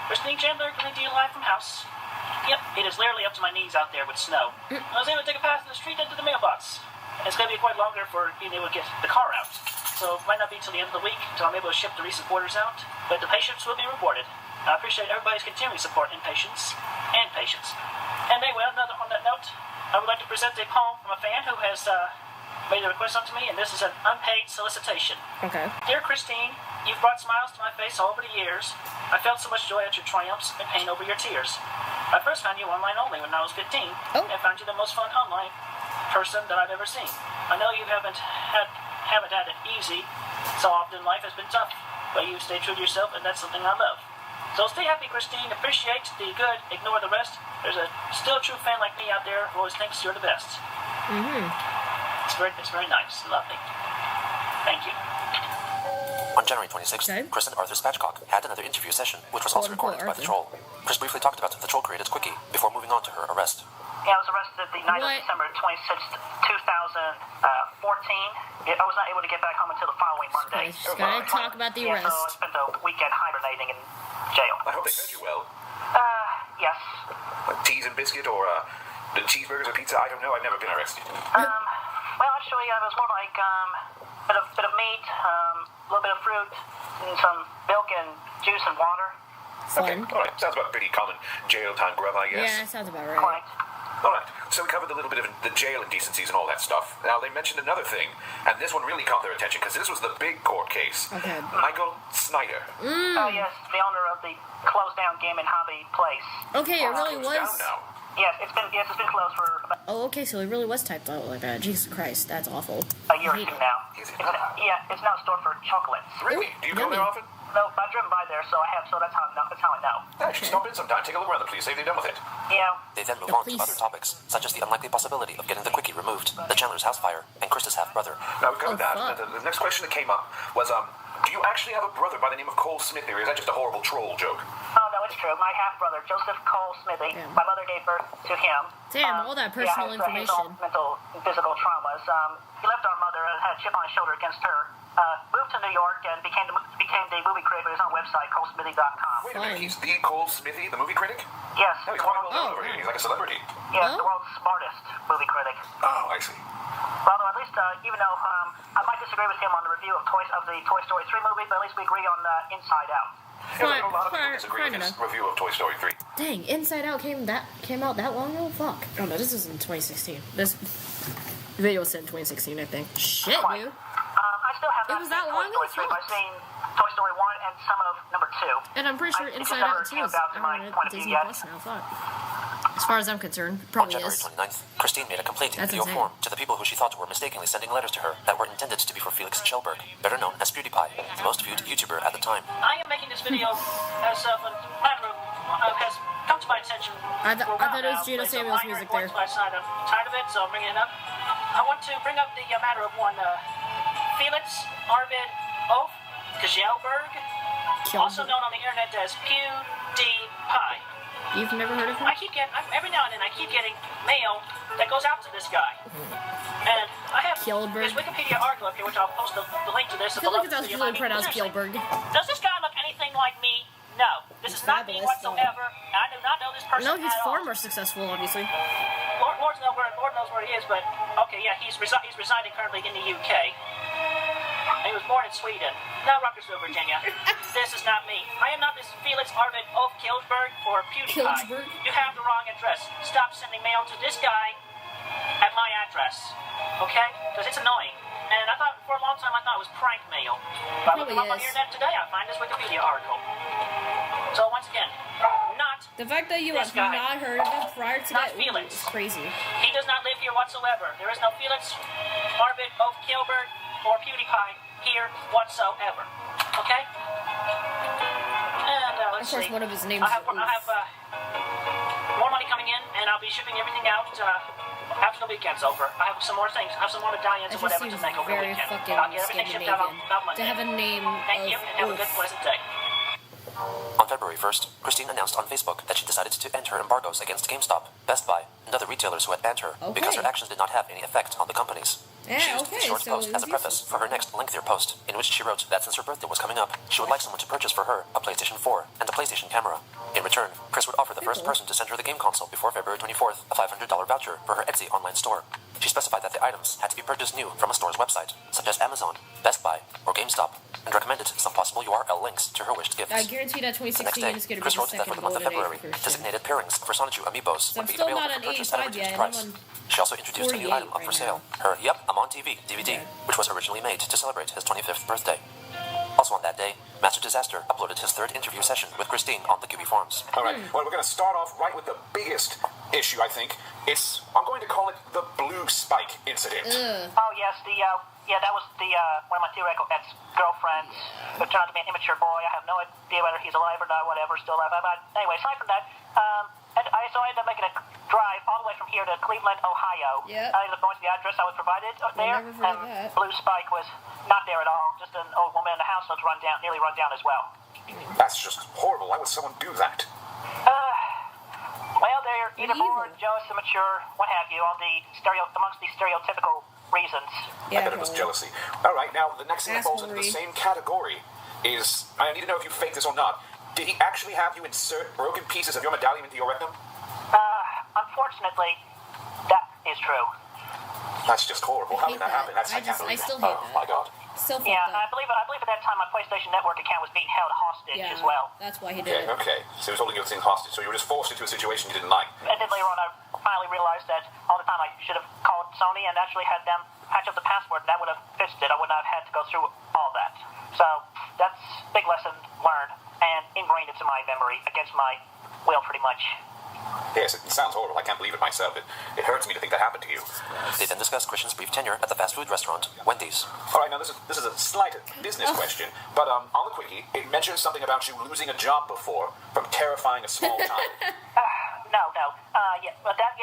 Christine Chandler coming to you live from house. Yep, it is literally up to my knees out there with snow. I was able to take a pass in the street into the mailbox. And it's going to be quite longer for being able to get the car out. So it might not be until the end of the week until I'm able to ship the recent orders out. But the patience will be rewarded. I appreciate everybody's continuing support and patience. And anyway, on that note, I would like to present a poem from from a fan who has made a request onto me, and this is an unpaid solicitation. Okay. Dear Christine, you've brought smiles to my face all over the years. I felt so much joy at your triumphs and pain over your tears. I first found you online only when I was 15, and found you the most fun online person that I've ever seen. I know you haven't had it easy. So often life has been tough, but you stay true to yourself, and that's something I love. So stay happy, Christine. Appreciate the good. Ignore the rest. There's a still true fan like me out there who always thinks you're the best. It's very nice. Lovely. Thank you. On January 26th, Chris and Arthur Spatchcock had another interview session, which was also recorded by the troll. Chris briefly talked about the troll created quickie before moving on to her arrest. Yeah, I was arrested the night of December 26th, 2014. I was not able to get back home until the following Monday. Just gotta talk about the arrest. So I spent a weekend hibernating in jail. I hope they fed you well. Yes. Like teas and biscuit or the cheeseburgers or pizza? I don't know. I've never been arrested. Well, actually, it was more like bit of meat, a little bit of fruit, and some milk and juice and water. Okay, all right. Sounds about pretty common jail time grub, I guess. Yeah, sounds about right. Quite. All right, so we covered a little bit of the jail indecencies and all that stuff. Now, they mentioned another thing, and this one really caught their attention, because this was the big court case. Okay. Michael Snyder. Oh, yes, the owner of the closed-down game and hobby place. Okay, it really was... Down now. Yes, it's been closed for about Oh, okay, so it really was typed out like that. Jesus Christ, that's awful. a year or two now. Is it? It's now a store for chocolates. Really? Do you go there often? No, I've driven by there, so that's how I know. I should stop in sometime. Take a look around the place. See if they're done with it. Yeah. They then move on to other topics, such as the unlikely possibility of getting the quickie removed, the Chandler's house fire, and Krista's half-brother. Now, we've covered that. fuck. The next question that came up was, do you actually have a brother by the name of Cole Smithy, or is that just a horrible troll joke? Oh, no, it's true. My half-brother, Joseph Cole Smithy, Damn. my mother gave birth to him. Damn, all that personal He information. has mental and physical traumas. He left our mother and had a chip on his shoulder against her. Moved to New York and became the movie critic with his own website, ColeSmithy.com. Wait a minute, he's the Cole Smithy, the movie critic? Yes. No, he's quite well known over here. He's like a celebrity. Yes, Oh. the world's smartest movie critic. Oh, I see. Although at least, even though I might disagree with him on the review of the Toy Story 3 movie, but at least we agree on Inside Out. Yeah, a lot of people disagree with his review of Toy Story 3. Dang, Inside Out came out that long ago? Fuck. Oh no, this is in 2016. This video was set in 2016, I think. Shit, dude. I still have It not was seen that long Toy ago? Story 3, but I've Fuck. seen Toy Story 1 and some of number 2. And I'm pretty sure It just Inside never Out 2 came is about to my point of view Disney yet. Plus now, fuck. As far as I'm concerned, On probably January is. 29th, Christine made a complaint in That's video insane. form to the people who she thought were mistakenly sending letters to her that were intended to be for Felix Schellberg, better known as PewDiePie, the most viewed YouTuber at the time. I am making this video as a matter of has come to my attention. I thought it was Gino Samuel's music there. Tired of it, so I'm bringing it up. I want to bring up the matter of one Felix Arvid Oaf Kjellberg, also known on the internet as PewDiePie. You've never heard of him? Every now and then I keep getting mail that goes out to this guy. And I have Kjellberg. his Wikipedia article up here, which I'll post the link to this. I feel like it's actually pronounced Kjellberg. Does this guy look anything like me? No. This is not me Fabulous, whatsoever. I do not know this person No, he's at far all. more successful, obviously. Lord knows where he is, but okay, yeah, he's residing currently in the UK. He was born in Sweden. No, Rutgersville, Virginia. This is not me. I am not this Felix Arvid Oaf Kjellberg or PewDiePie. Kjellberg? You have the wrong address. Stop sending mail to this guy at my address. Okay? Because it's annoying. And I thought, for a long time, I thought it was prank mail. But I looked him up on the internet today, I find this Wikipedia article. So once again, not The fact that you This have guy. not heard of him prior to Not that Felix. is crazy. He does not live here whatsoever. There is no Felix Arvid Oaf Kjellberg or PewDiePie here whatsoever. Okay? And Of let's course, see. one of his names I have is... more money coming in, and I'll be shipping everything out after the weekend's over. I have some more things. I have some more medallions It and just whatever seems to make over the very weekend. fucking I'll get everything shipped out Scandinavian about to Monday. have a name Thank you, and have a of... good, pleasant day. On February 1st, Christine announced on Facebook that she decided to end her embargoes against GameStop, Best Buy, and other retailers who had banned her because her actions did not have any effect on the companies. Yeah, She used the short so post it as a was preface for her next lengthier post, in which she wrote that since her birthday was coming up, she would like someone to purchase for her a PlayStation 4 and a PlayStation camera. In return, Chris would offer the first person to send her the game console before February 24th a $500 voucher for her Etsy online store. She specified that the items had to be purchased new from a store's website, such as Amazon, Best Buy, or GameStop, and recommended some possible URL links to her wished gifts. I guarantee that 2016 is going to be Chris the wrote that for second the month of golden age February, for shit. designated pairings for Sonichu amiibos would be still available not for on purchase at a 85 reduced yet, price. I'm on She also introduced a new item up 48 for right sale, now. her Yep, I'm on TV DVD, which was originally made to celebrate his 25th birthday. Also on that day, Master Disaster uploaded his third interview session with Christine on the QB forums. All right. Well, we're going to start off right with the biggest issue, I think. I'm going to call it the Blue Spike incident. Oh yes, that was one of my theoretical ex-girlfriends who turned out to be an immature boy. I have no idea whether he's alive or not, whatever, still alive. But anyway, aside from that, I ended up making a drive all the way from here to Cleveland, Ohio. Yep. I ended up going to the address I was provided there, never forget and that. Blue Spike was not there at all. Just an old woman in the house that was nearly run down as well. That's just horrible. Why would someone do that? Well, they're either Evil. bored, jealous, immature, what have you, amongst these stereotypical reasons. I bet it was jealousy. All right, now the next thing that falls into the Assholery. same category is, I need to know if you faked this or not. Did he actually have you insert broken pieces of your medallion into your rectum? Unfortunately, that is true. That's just horrible. How hate can that that. happen? I can't I believe still it. hate Oh that. my god. So fucked Yeah, up. I believe at that time my PlayStation Network account was being held hostage Yeah, as well. that's why he did Okay, it. okay. So he was holding your thing hostage. So you were just forced into a situation you didn't like. And then later on, I finally realized that all the time I should have called Sony and actually had them patch up the password. That would have fixed it. I would not have had to go through all that. So that's a big lesson learned and ingrained into my memory against my will, pretty much. Yes, it sounds horrible. I can't believe it myself. It hurts me to think that happened to you. They then discussed Christian's brief tenure at the fast food restaurant, Wendy's. All right, now this is a slight business question, but on the quickie, it mentions something about you losing a job before from terrifying a small town. No.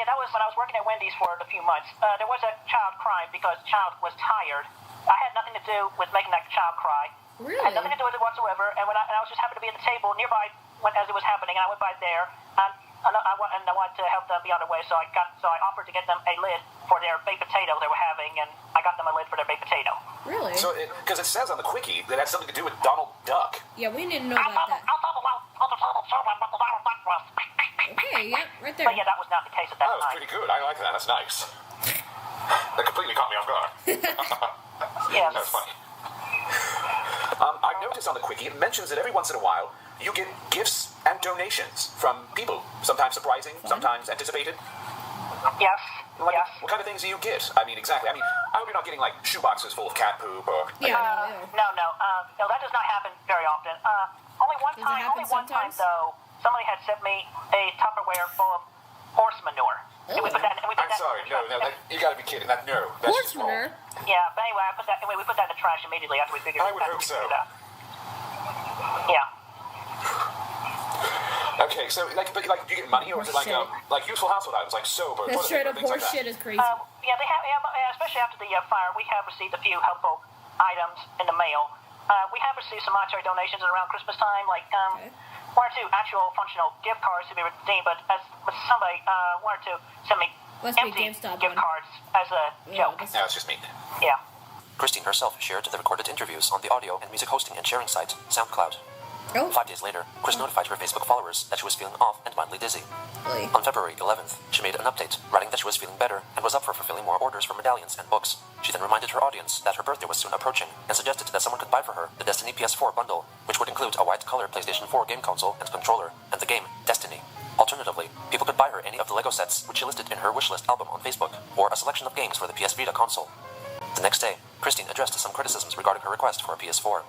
That was when I was working at Wendy's for a few months. There was a child crying because the child was tired. I had nothing to do with making that child cry. Really? I had nothing to do with it whatsoever. And I was just happened to be at the table nearby as it was happening, and I went by there, and I wanted to help them be on their way. So I offered to get them a lid for their baked potato they were having, and I got them a lid for their baked potato. Really? So, because it says on the quickie that it has something to do with Donald Duck. Yeah, we didn't know about that. Okay, yeah, right there. But yeah, that was not the case at that That was time. pretty good. I like that. That's nice. That completely caught me off guard. Yes. That's funny. I've noticed on the quickie, it mentions that every once in a while, you get gifts and donations from people. Sometimes surprising, sometimes anticipated. Yes. Yes. What kind of things do you get? I mean, exactly. I hope you're not getting, like, shoeboxes full of cat poop or... Yeah, No, that does not happen very often. Only one Does it happen time sometimes? though, somebody had sent me a Tupperware full of horse manure. And we put that. I'm sorry, no, you gotta be kidding. That's Horse just wrong. manure? Yeah, but anyway, we put that in the trash immediately after we figured. I would hope so. Yeah. Okay, so, do you get money, or is it like useful household items, like soap or That toilet straight paper, up things like horse that? shit is crazy. Yeah, they have. Especially after the fire, we have received a few helpful items in the mail. We have received some monetary donations around Christmas time, like one or two actual functional gift cards to be redeemed. But somebody wanted to send me Must be empty GameStop gift one. cards as a joke. No, it's just me. Yeah. Christine herself shared the recorded interviews on the audio and music hosting and sharing site, SoundCloud. Oh, 5 days later, Chris notified her Facebook followers that she was feeling off and mildly dizzy. really? On February 11th, she made an update, writing that she was feeling better and was up for fulfilling more orders for medallions and books. She then reminded her audience that her birthday was soon approaching and suggested that someone could buy for her the Destiny PS4 bundle, which would include a white-color PlayStation 4 game console and controller, and the game Destiny. Alternatively, people could buy her any of the LEGO sets which she listed in her wishlist album on Facebook, or a selection of games for the PS Vita console. The next day, Christine addressed some criticisms regarding her request for a PS4.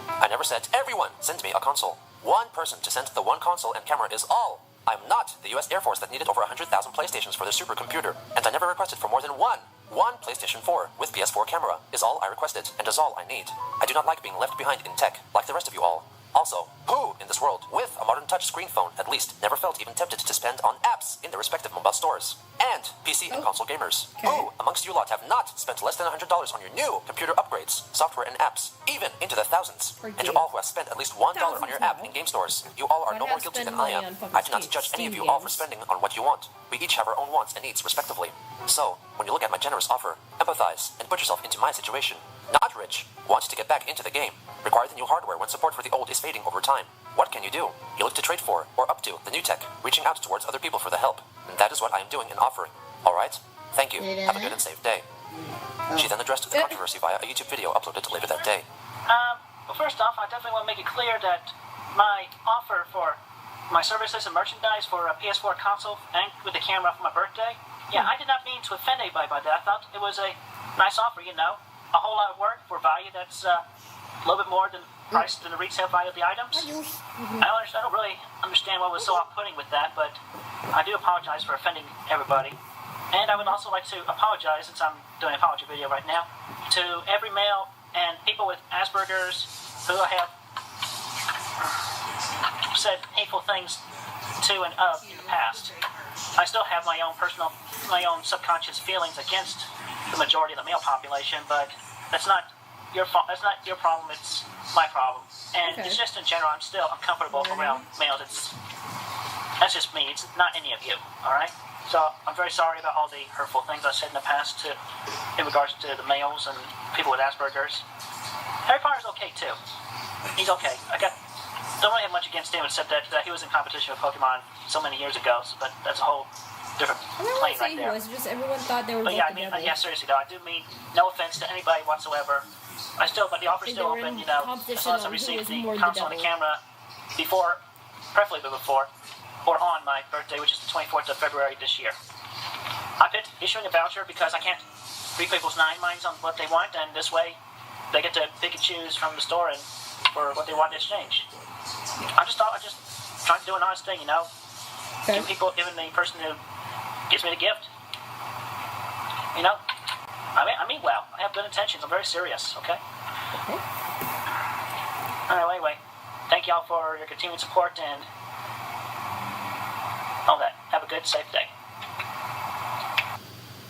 I never said everyone send me a console. One person to send the one console and camera is all. I'm not the US Air Force that needed over 100,000 PlayStations for their supercomputer, and I never requested for more than one. One PlayStation 4 with PS4 camera is all I requested, and is all I need. I do not like being left behind in tech, like the rest of you all. Also, who in this world, with a modern touch screen phone at least, never felt even tempted to spend on apps in their respective mobile stores? And PC and console gamers. Okay. Who amongst you lot have not spent less than $100 on your new computer upgrades, software and apps, even into the thousands? And to all who have spent at least $1 on your app in game stores, you all are I'd no more have guilty spent than I money am. on fucking I do not judge any of Steam you all for games. spending on what you want. We each have our own wants and needs respectively. So, when you look at my generous offer, empathize and put yourself into my situation. Not rich, want to get back into the game, require the new hardware when support for the old is fading over time. What can you do? You look to trade for, or up to, the new tech, reaching out towards other people for the help. And that is what I am doing and offering. Alright? Thank you. Have a good and safe day. She then addressed the controversy via a YouTube video uploaded later that day. Well, first off, I definitely want to make it clear that my offer for my services and merchandise for a PS4 console and with the camera for my birthday, I did not mean to offend anybody by that. I thought it was a nice offer, a whole lot of work for value that's a little bit more than price than the retail value of the items. I don't really understand what was so off-putting with that, but I do apologize for offending everybody. And I would also like to apologize, since I'm doing an apology video right now, to every male and people with Asperger's who I have said hateful things to and of in the past. I still have my own subconscious feelings against the majority of the male population, but that's not your fault. That's not your problem. It's my problem. And it's just in general, I'm still uncomfortable around males. That's just me. It's not any of you. All right. So I'm very sorry about all the hurtful things I said in the past in regards to the males and people with Asperger's. Harry Potter's okay too. He's okay. Don't really have much against him except that he was in competition with Pokemon so many years ago. But that's a whole different plane right there. Just everyone thought they were. But seriously though, I do mean no offense to anybody whatsoever. But the offer's still open. As long as I receive the console and the camera preferably before. Or on my birthday, which is the 24th of February this year. I picked issuing a voucher because I can't read people's minds on what they want, and this way they get to pick and choose from the store and for what they want to exchange. I just trying to do an honest thing, Giving the person who gives me the gift. I mean well. I have good intentions. I'm very serious, okay? Alright, anyway. Thank y'all for your continued support and all that. Have a good, safe day.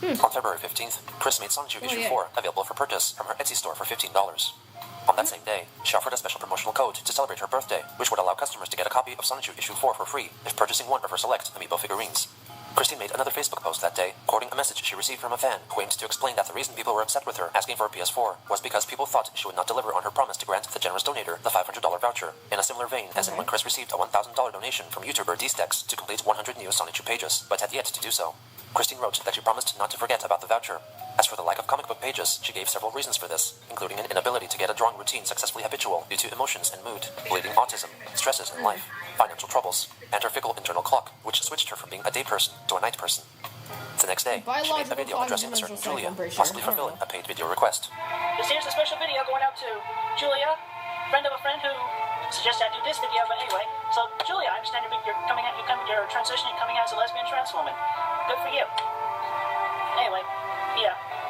On February 15th, Chris made Sonichu Issue 4 available for purchase from her Etsy store for $15. On that same day, she offered a special promotional code to celebrate her birthday, which would allow customers to get a copy of Sonichu Issue 4 for free if purchasing one of her select Amiibo figurines. Christine made another Facebook post that day, quoting a message she received from a fan who aimed to explain that the reason people were upset with her asking for a PS4 was because people thought she would not deliver on her promise to grant the generous donator the $500 voucher, in a similar vein as in when Chris received a $1,000 donation from YouTuber D-Stex to complete 100 new Sonichu pages, but had yet to do so. Christine wrote that she promised not to forget about the voucher. As for the lack of comic book pages, she gave several reasons for this, including an inability to get a drawing routine successfully habitual due to emotions and mood, bleeding autism, stresses in life, financial troubles, and her fickle internal clock, which switched her from being a day person to a night person. The next day, she made a video addressing a certain Julia, possibly fulfilling a paid video request. This here's a special video going out to Julia, friend of a friend who suggested I do this video, but anyway. So, Julia, I understand you're transitioning, coming out as a lesbian trans woman. Good for you. Anyway,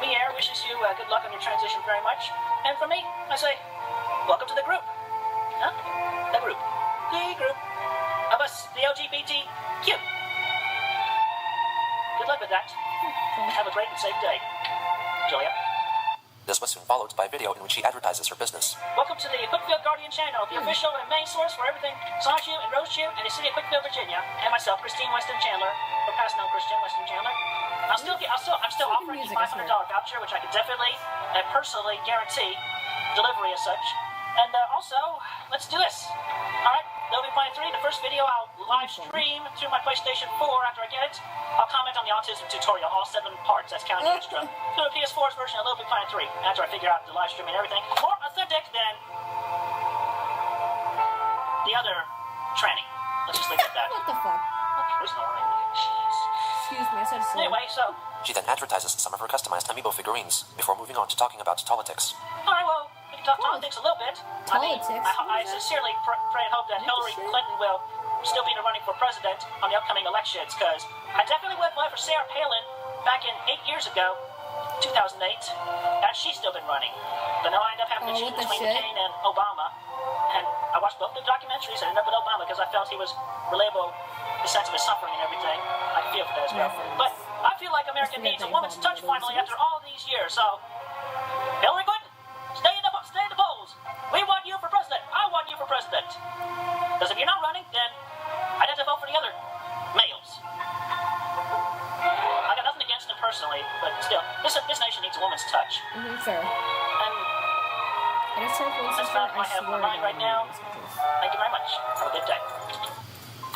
me here wishes you good luck on your transition very much. And for me, I say, welcome to the group. Huh? The group. The group of us, the LGBTQ. Good luck with that. Have a great and safe day, Julia. This was soon followed by a video in which she advertises her business. Welcome to the Quickfield Guardian channel, the official and main source for everything Sonichu and Rosechu and the city of Quickfield, Virginia, and myself, Christine Weston Chandler, or past known Christian Weston Chandler. I'm still offering a $500 voucher, which I could definitely and personally guarantee delivery as such. And also, let's do this. All right, Little Big Planet 3, the first video I'll live stream through my PlayStation 4 after I get it. I'll comment on the autism tutorial, all 7 parts. That's counting extra. To the PS4's version of Little Big Planet 3 after I figure out the live stream and everything. More authentic than the other tranny. Let's just leave it at that. What the fuck? There's no language. Excuse me, I said so. Anyway, so. She then advertises some of her customized Amiibo figurines before moving on to talking about politics. Alright, well, we can talk politics a little bit. Politics? I sincerely pray and hope that Hillary Clinton will still be running for president on the upcoming elections, because I definitely would vote for Sarah Palin back in 8 years ago, 2008, and she's still been running. But now I end up having to choose between McCain and Obama. And I watched both the documentaries and ended up with Obama because I felt he was relatable, the sense of his suffering and everything. I can feel for that as well. But I feel like America needs a woman's touch finally after all these years. So, Hillary Clinton, stay in the polls. We want you for president. I want you for president. Because if you're not running, then I'd have to vote for the other males. I got nothing against them personally, but still, this nation needs a woman's touch. Fair. And that's not what I have on my mind right now. Thank you very much. Have a good day.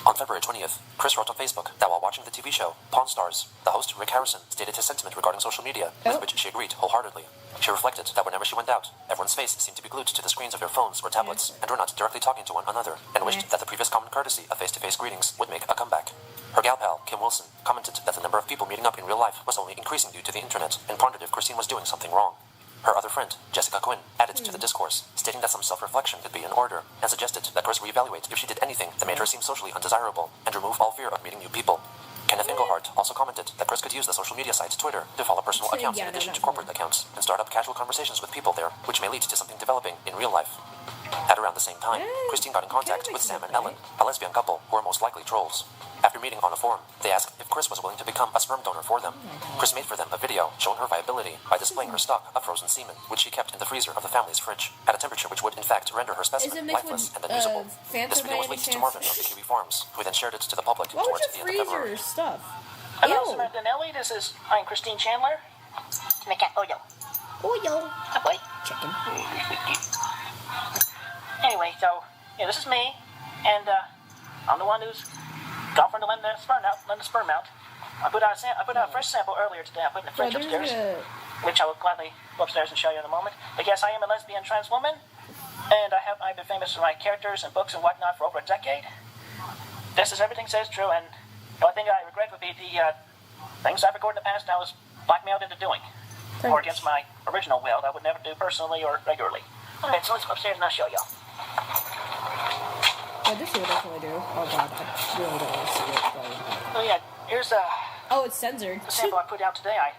On February 20th, Chris wrote on Facebook that while watching the TV show Pawn Stars, the host Rick Harrison stated his sentiment regarding social media, with which she agreed wholeheartedly. She reflected that whenever she went out, everyone's face seemed to be glued to the screens of their phones or tablets and were not directly talking to one another, and wished that the previous common courtesy of face-to-face greetings would make a comeback. Her gal pal, Kim Wilson, commented that the number of people meeting up in real life was only increasing due to the internet, and pondered if Christine was doing something wrong. Her other friend, Jessica Quinn, added to the discourse, stating that some self-reflection could be in order, and suggested that Chris reevaluate if she did anything that made her seem socially undesirable, and remove all fear of meeting new people. Kenneth Engelhardt also commented that Chris could use the social media site Twitter to follow personal accounts in addition to corporate accounts, and start up casual conversations with people there, which may lead to something developing in real life. At around the same time, Christine got in contact with Sam and Ellen, a lesbian couple who are most likely trolls. After meeting on a forum, they asked if Chris was willing to become a sperm donor for them. Chris made for them a video showing her viability by displaying her stock of frozen semen, which she kept in the freezer of the family's fridge, at a temperature which would in fact render her specimen lifeless and unusable. This video was leaked to Marvin of the Kiwi Farms, who then shared it to the public towards the end of February. Stuff? Hello, Samantha and Ellie. I'm Christine Chandler. My cat Oyo. Oyo. Hi, boy. Chicken. Anyway, so this is me, and I'm the one who's gone for to lend the sperm out. I put out a fresh sample earlier today. I put in the fridge upstairs, which I will gladly go upstairs and show you in a moment. But yes, I am a lesbian trans woman, and I've been famous for my characters and books and whatnot for over a decade. This is everything says true, and the only thing I regret would be the things I've recorded in the past I was blackmailed into doing, or against my original will that I would never do personally or regularly. Alright, so let's go upstairs and I'll show y'all. I do see what I do. Oh god, I really don't want to see it. Oh yeah, here's oh, it's censored. The sample I put out today. I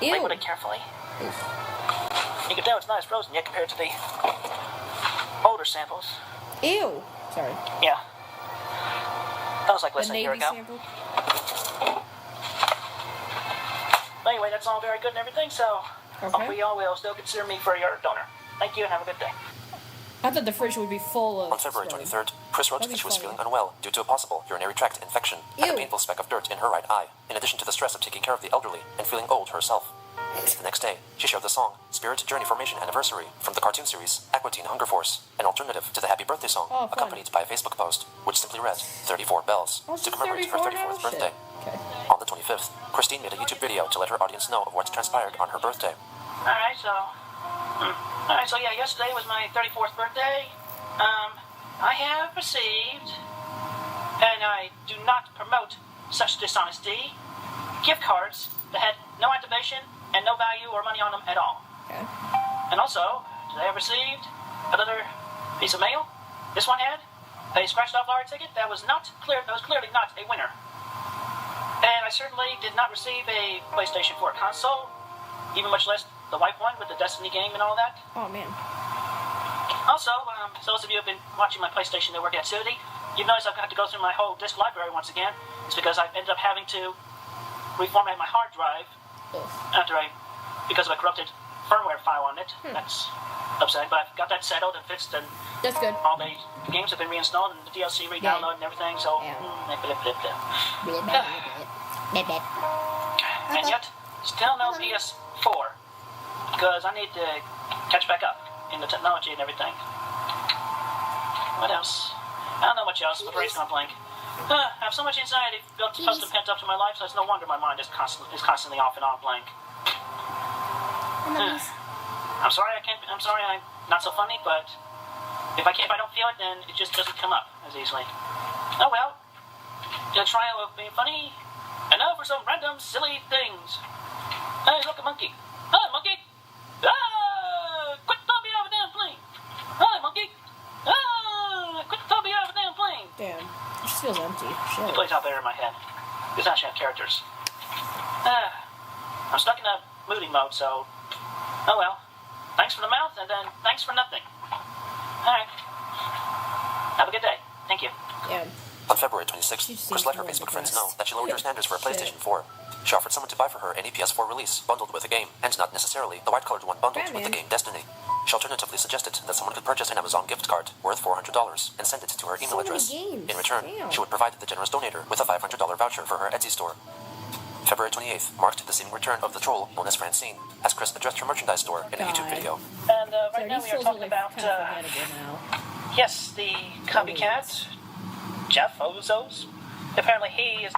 labeled it carefully. You can tell it's not as frozen yet compared to the older samples. Ew. Sorry. Yeah. That was like less than a year ago. Sample? But anyway, that's all very good and everything, so hopefully y'all will still consider me for your donor. Thank you and have a good day. I thought the fridge would be full of... On February 23rd, Chris wrote that she was feeling unwell due to a possible urinary tract infection and a painful speck of dirt in her right eye, in addition to the stress of taking care of the elderly and feeling old herself. The next day, she shared the song Spirit Journey Formation Anniversary from the cartoon series Aqua Teen Hunger Force, an alternative to the Happy Birthday song, accompanied by a Facebook post, which simply read 34 bells, to commemorate her 34th birthday. Okay. On the 25th, Christine made a YouTube video to let her audience know of what transpired on her birthday. Alright, so yeah, yesterday was my 34th birthday. I have received, and I do not promote such dishonesty, gift cards that had no activation and no value or money on them at all. Okay. And also, today I received another piece of mail. This one had a scratched off lottery ticket that was clearly not a winner. And I certainly did not receive a PlayStation 4 console, even much less the white one with the Destiny game and all that. Oh man. Also, so those of you who have been watching my PlayStation Network activity, you've noticed I've got to go through my whole disk library once again. It's because I've ended up having to reformat my hard drive because of a corrupted firmware file on it. That's upsetting, but I've got that settled and fixed, and that's good. All the games have been reinstalled and the DLC re-downloaded and everything, so... And yet, still no PS4, because I need to catch back up in the technology and everything. What else? I don't know much else, but brain's gone blank. I have so much anxiety built and pent up to my life, so it's no wonder my mind is constantly off and on blank. I'm sorry I'm not so funny, but if I don't feel it, then it just doesn't come up as easily. Oh well. The trial of being funny, and now for some random silly things. Hey, look, a monkey. Hi, monkey. Quit throwing me out of a damn plane. Hi, monkey. Quit throwing me out of a damn plane. Damn, it just feels empty. Shit. It plays out there in my head. It's actually have characters. I'm stuck in a moody mode, so... Oh well. Thanks for the mouth, and then thanks for nothing. Alright. Have a good day. Thank you. Yeah. On February 26th, Chris let her Facebook friends know that she lowered her standards for a PlayStation 4. She offered someone to buy for her any PS4 release bundled with a game, and not necessarily the white-colored one bundled with the game Destiny. She alternatively suggested that someone could purchase an Amazon gift card worth $400 and send it to her email address. In return, she would provide the generous donator with a $500 voucher for her Etsy store. February 28th marked the seeming return of the troll known as Francine, as Chris addressed her merchandise store in a YouTube video. And right now we are talking about, yes, the copycat, Jeff Ozos, apparently he is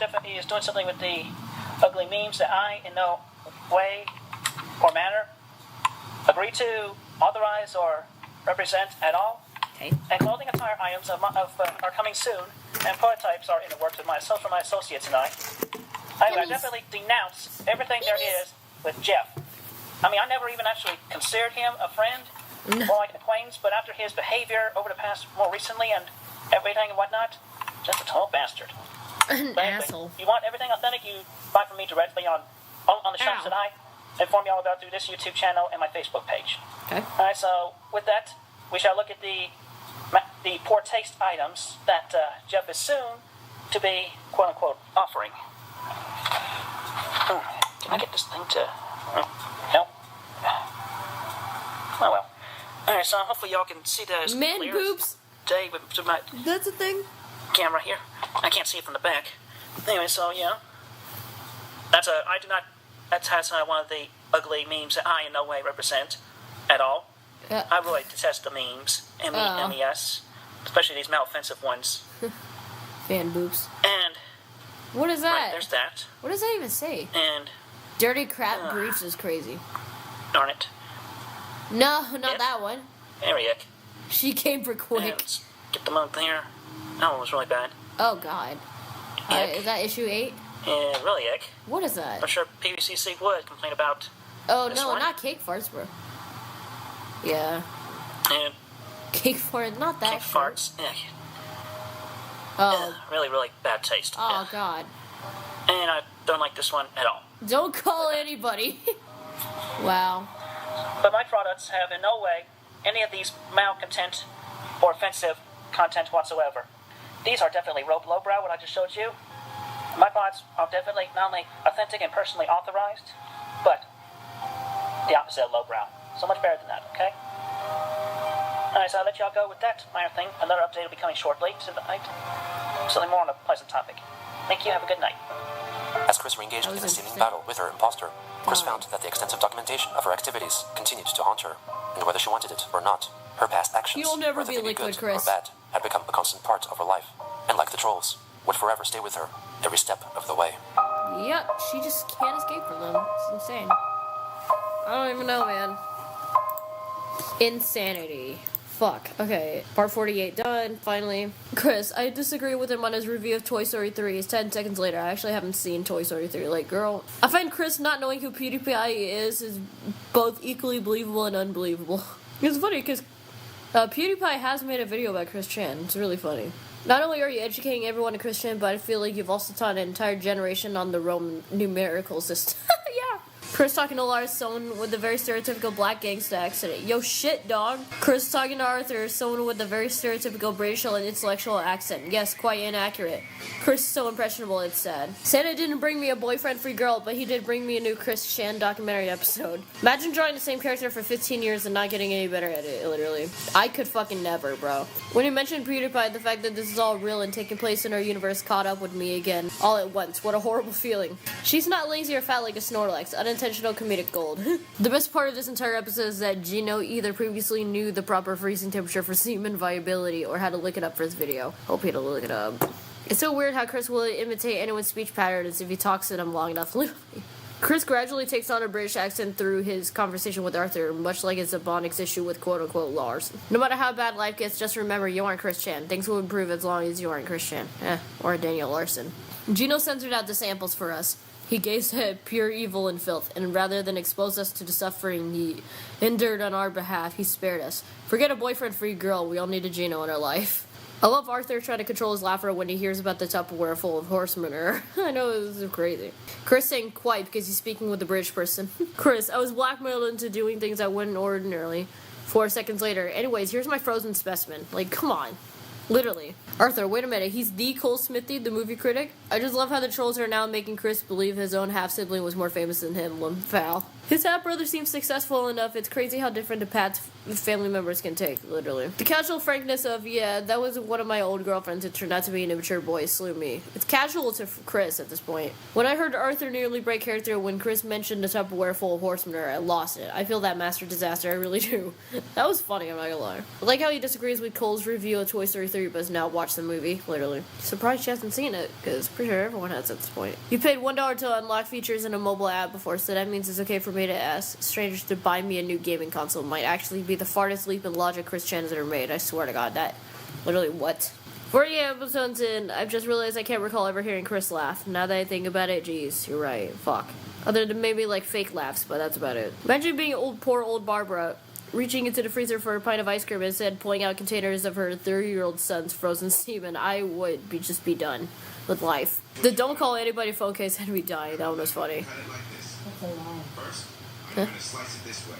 doing something with the ugly memes that I, in no way or manner, agree to authorize or represent at all. Okay. And clothing attire items are coming soon, and prototypes are in the works with myself and my associates and I would definitely denounce everything there is with Jeff. I mean, I never even actually considered him a friend, more like an acquaintance, but after his behavior over the past, more recently, and everything and whatnot, just a total bastard. An But anyway, asshole. you want everything authentic, you buy from me directly on the shops that I inform you all about through this YouTube channel and my Facebook page. Okay. Alright, so with that, we shall look at the poor taste items that Jeff is soon to be, quote-unquote, offering. Can I get this thing to... No? Oh well. Alright, so hopefully y'all can see that as Man clear boobs. Day with my That's a thing. camera here. I can't see it from the back. Anyway, so yeah. That's one of the ugly memes that I in no way represent at all. I really detest the memes. MES. Especially these maloffensive ones. Man boobs. And What is that? right, there's that. What does that even say? And Dirty crap briefs is crazy. darn it. No, not Yep. that one. Ariak. She came for And quick. let's get them out there. That one was really bad. Oh God. Ick. Is that issue 8? And really ick. What is that? I'm sure PVCC would complain about. Oh this no, one? not cake farts, bro. Yeah, And cake farts, not that. cake shit. farts. Ick. Oh, Really, really bad taste. oh Ugh. God. And I don't like this one at all. Don't call anybody. Wow. But my products have in no way any of these malcontent or offensive content whatsoever. These are definitely lowbrow, what I just showed you. My products are definitely not only authentic and personally authorized, but the opposite of lowbrow. So much better than that, okay? Alright, so I'll let y'all go with that minor thing. Another update will be coming shortly tonight. Something more on a pleasant topic. Thank you, have a good night. As Chris re-engaged That in was a seeming interesting. battle with her imposter, Chris God. found that the extensive documentation of her activities continued to haunt her, and whether she wanted it or not, her past actions, You'll never whether be they be liquid, good Chris. or bad, had become a constant part of her life, and like the trolls, would forever stay with her every step of the way. Yep, she just can't escape from them. It's insane. I don't even know, man. Insanity. Fuck. Okay, part 48 done, finally. Chris, I disagree with him on his review of Toy Story 3. It's 10 seconds later. I actually haven't seen Toy Story 3. Like, girl. I find Chris not knowing who PewDiePie is both equally believable and unbelievable. It's funny, because PewDiePie has made a video about Chris Chan. It's really funny. Not only are you educating everyone to Chris Chan, but I feel like you've also taught an entire generation on the Roman numerical system. Yeah. Chris talking to Lars, someone with a very stereotypical black gangsta accent. Yo, shit, dog. Chris talking to Arthur, someone with a very stereotypical British and intellectual accent. Yes, quite inaccurate. Chris is so impressionable, it's sad. Santa didn't bring me a boyfriend-free girl, but he did bring me a new Chris Chan documentary episode. Imagine drawing the same character for 15 years and not getting any better at it, literally. I could fucking never, bro. When you mentioned PewDiePie, the fact that this is all real and taking place in our universe caught up with me again, all at once. What a horrible feeling. She's not lazy or fat like a Snorlax. Unintentional comedic gold. The best part of this entire episode is that Gino either previously knew the proper freezing temperature for semen viability or had to look it up for his video. Hope he had to look it up. It's so weird how Chris will imitate anyone's speech patterns if he talks to them long enough. Chris gradually takes on a British accent through his conversation with Arthur, much like his Ebonics issue with quote-unquote Lars. No matter how bad life gets, just remember you aren't Chris Chan. Things will improve as long as you aren't Chris Chan. Or Daniel Larson. Gino censored out the samples for us. He gazed at pure evil and filth, and rather than expose us to the suffering he endured on our behalf, he spared us. Forget a boyfriend-free girl, we all need a Gino in our life. I love Arthur trying to control his laughter when he hears about the Tupperware full of horse manure. I know, this is crazy. Chris saying quite because he's speaking with a British person. Chris, I was blackmailed into doing things I wouldn't ordinarily. 4 seconds later. Anyways, here's my frozen specimen. Like, come on. Literally. Arthur, wait a minute. He's the Cole Smithy, the movie critic? I just love how the trolls are now making Chris believe his own half-sibling was more famous than him. Foul. His half-brother seems successful enough. It's crazy how different the paths family members can take, literally. The casual frankness of, yeah, that was one of my old girlfriends. It turned out to be an immature boy. Slew me. It's casual to Chris at this point. When I heard Arthur nearly break character when Chris mentioned a Tupperware full of horsemen, I lost it. I feel that master disaster. I really do. That was funny, I'm not gonna lie. I like how he disagrees with Cole's review of Toy Story 3, but has now watched the movie, literally. Surprised she hasn't seen it, because pretty sure everyone has at this point. You paid $1 to unlock features in a mobile app before, so that means it's okay for me to ask strangers to buy me a new gaming console. Might actually be the farthest leap in logic Chris Chan has ever made. I swear to God, that literally what? 48 episodes in, I've just realized I can't recall ever hearing Chris laugh. Now that I think about it, geez, you're right. Fuck. Other than maybe like fake laughs, but that's about it. Imagine being poor old Barbara, reaching into the freezer for a pint of ice cream and instead pulling out containers of her 30-year-old son's frozen semen. I would just be done with life. The don't call anybody phone case had me dying. That one was funny. Cut it like this. First, I'm going to slice it this way.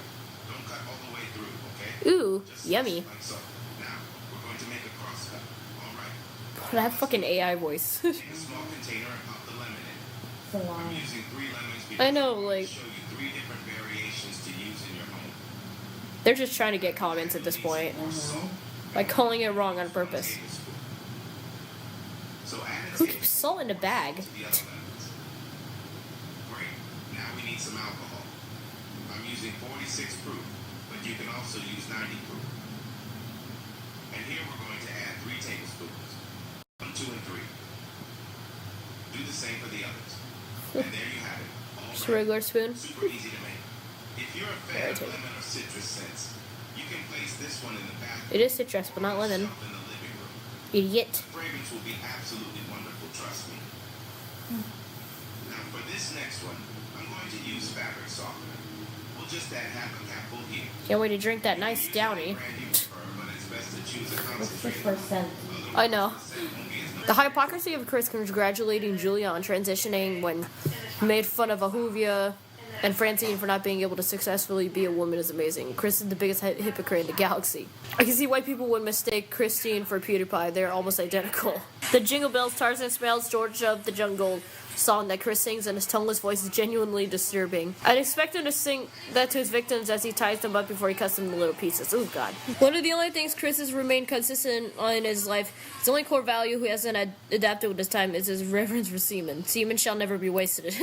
Don't cut all the way through, okay? Ooh, yummy. Like so. Now, we're going to make a cross cut. All right. That fucking AI voice. Take a small container and pop the lemon in. I'm using 3 lemons because I know, like, show you 3 different variations to use in your home. they're just trying to get comments at this point. By calling it wrong on purpose. So add Who keeps salt in a bag? to the other lemons. Great. Now we need some alcohol. I'm using 46 proof, but you can also use 90 proof. And here we're going to add 3 tablespoons. 1, 2, and 3. Do the same for the others. And there you have it. All Just a regular spoon. super easy to make. If you're a fan of lemon or citrus scents, you can place this one in the bathroom. It is citrus, but not lemon. In the living room. Idiot. The fragrance will be absolutely wonderful, trust me. Now for this next one, I'm going to use fabric softener. We'll just add half a capful here. Can't wait to drink that nice Downy. Brand you prefer, but it's best to choose a concentrate. I know. The hypocrisy of Chris congratulating Julia on transitioning when he made fun of Ahuvia and Francine for not being able to successfully be a woman is amazing. Chris is the biggest hypocrite in the galaxy. I can see why people would mistake Christine for PewDiePie. They're almost identical. The Jingle Bells, Tarzan Smells, George of the Jungle song that Chris sings in his toneless voice is genuinely disturbing. I'd expect him to sing that to his victims as he ties them up before he cuts them into little pieces. Oh God. One of the only things Chris has remained consistent on in his life, his only core value he hasn't adapted with his time, is his reverence for semen. Semen shall never be wasted.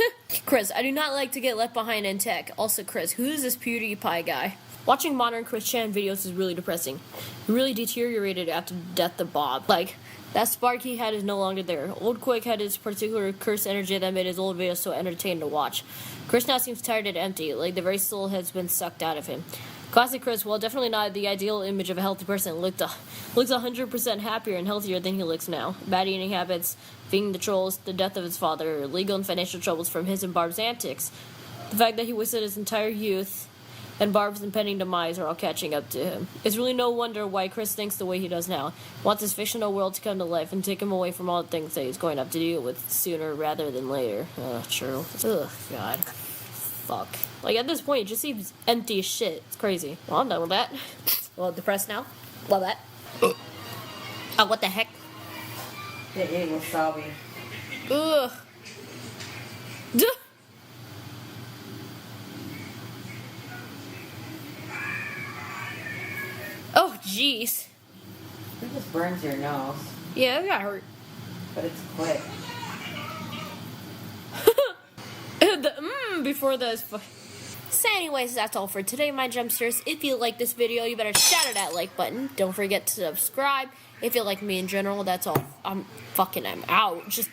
Chris, I do not like to get left behind in tech. Also, Chris, who is this PewDiePie guy? Watching modern Chris Chan videos is really depressing. He really deteriorated after the death of Bob. Like, that spark he had is no longer there. Old Quick had his particular cursed energy that made his old videos so entertaining to watch. Chris now seems tired and empty, like the very soul has been sucked out of him. Classic Chris, well, definitely not the ideal image of a healthy person, looks 100% happier and healthier than he looks now. Bad eating habits, feeding the trolls, the death of his father, legal and financial troubles from his and Barb's antics. The fact that he wasted his entire youth and Barb's impending demise are all catching up to him. It's really no wonder why Chris thinks the way he does now. He wants his fictional world to come to life and take him away from all the things that he's going to have to deal with sooner rather than later. True. Ugh, God. Fuck. Like, at this point, it just seems empty as shit. It's crazy. Well, I'm done with that. Well, depressed now. Love that. Oh, what the heck? It ate wasabi. Ugh. Duh. Oh, jeez. It just burns your nose, Yeah, it got hurt. but it's quick. Before those. So anyways, that's all for today, my Jumpsters. If you like this video, you better shatter that like button. Don't forget to subscribe. If you like me in general, that's all. I'm out. Just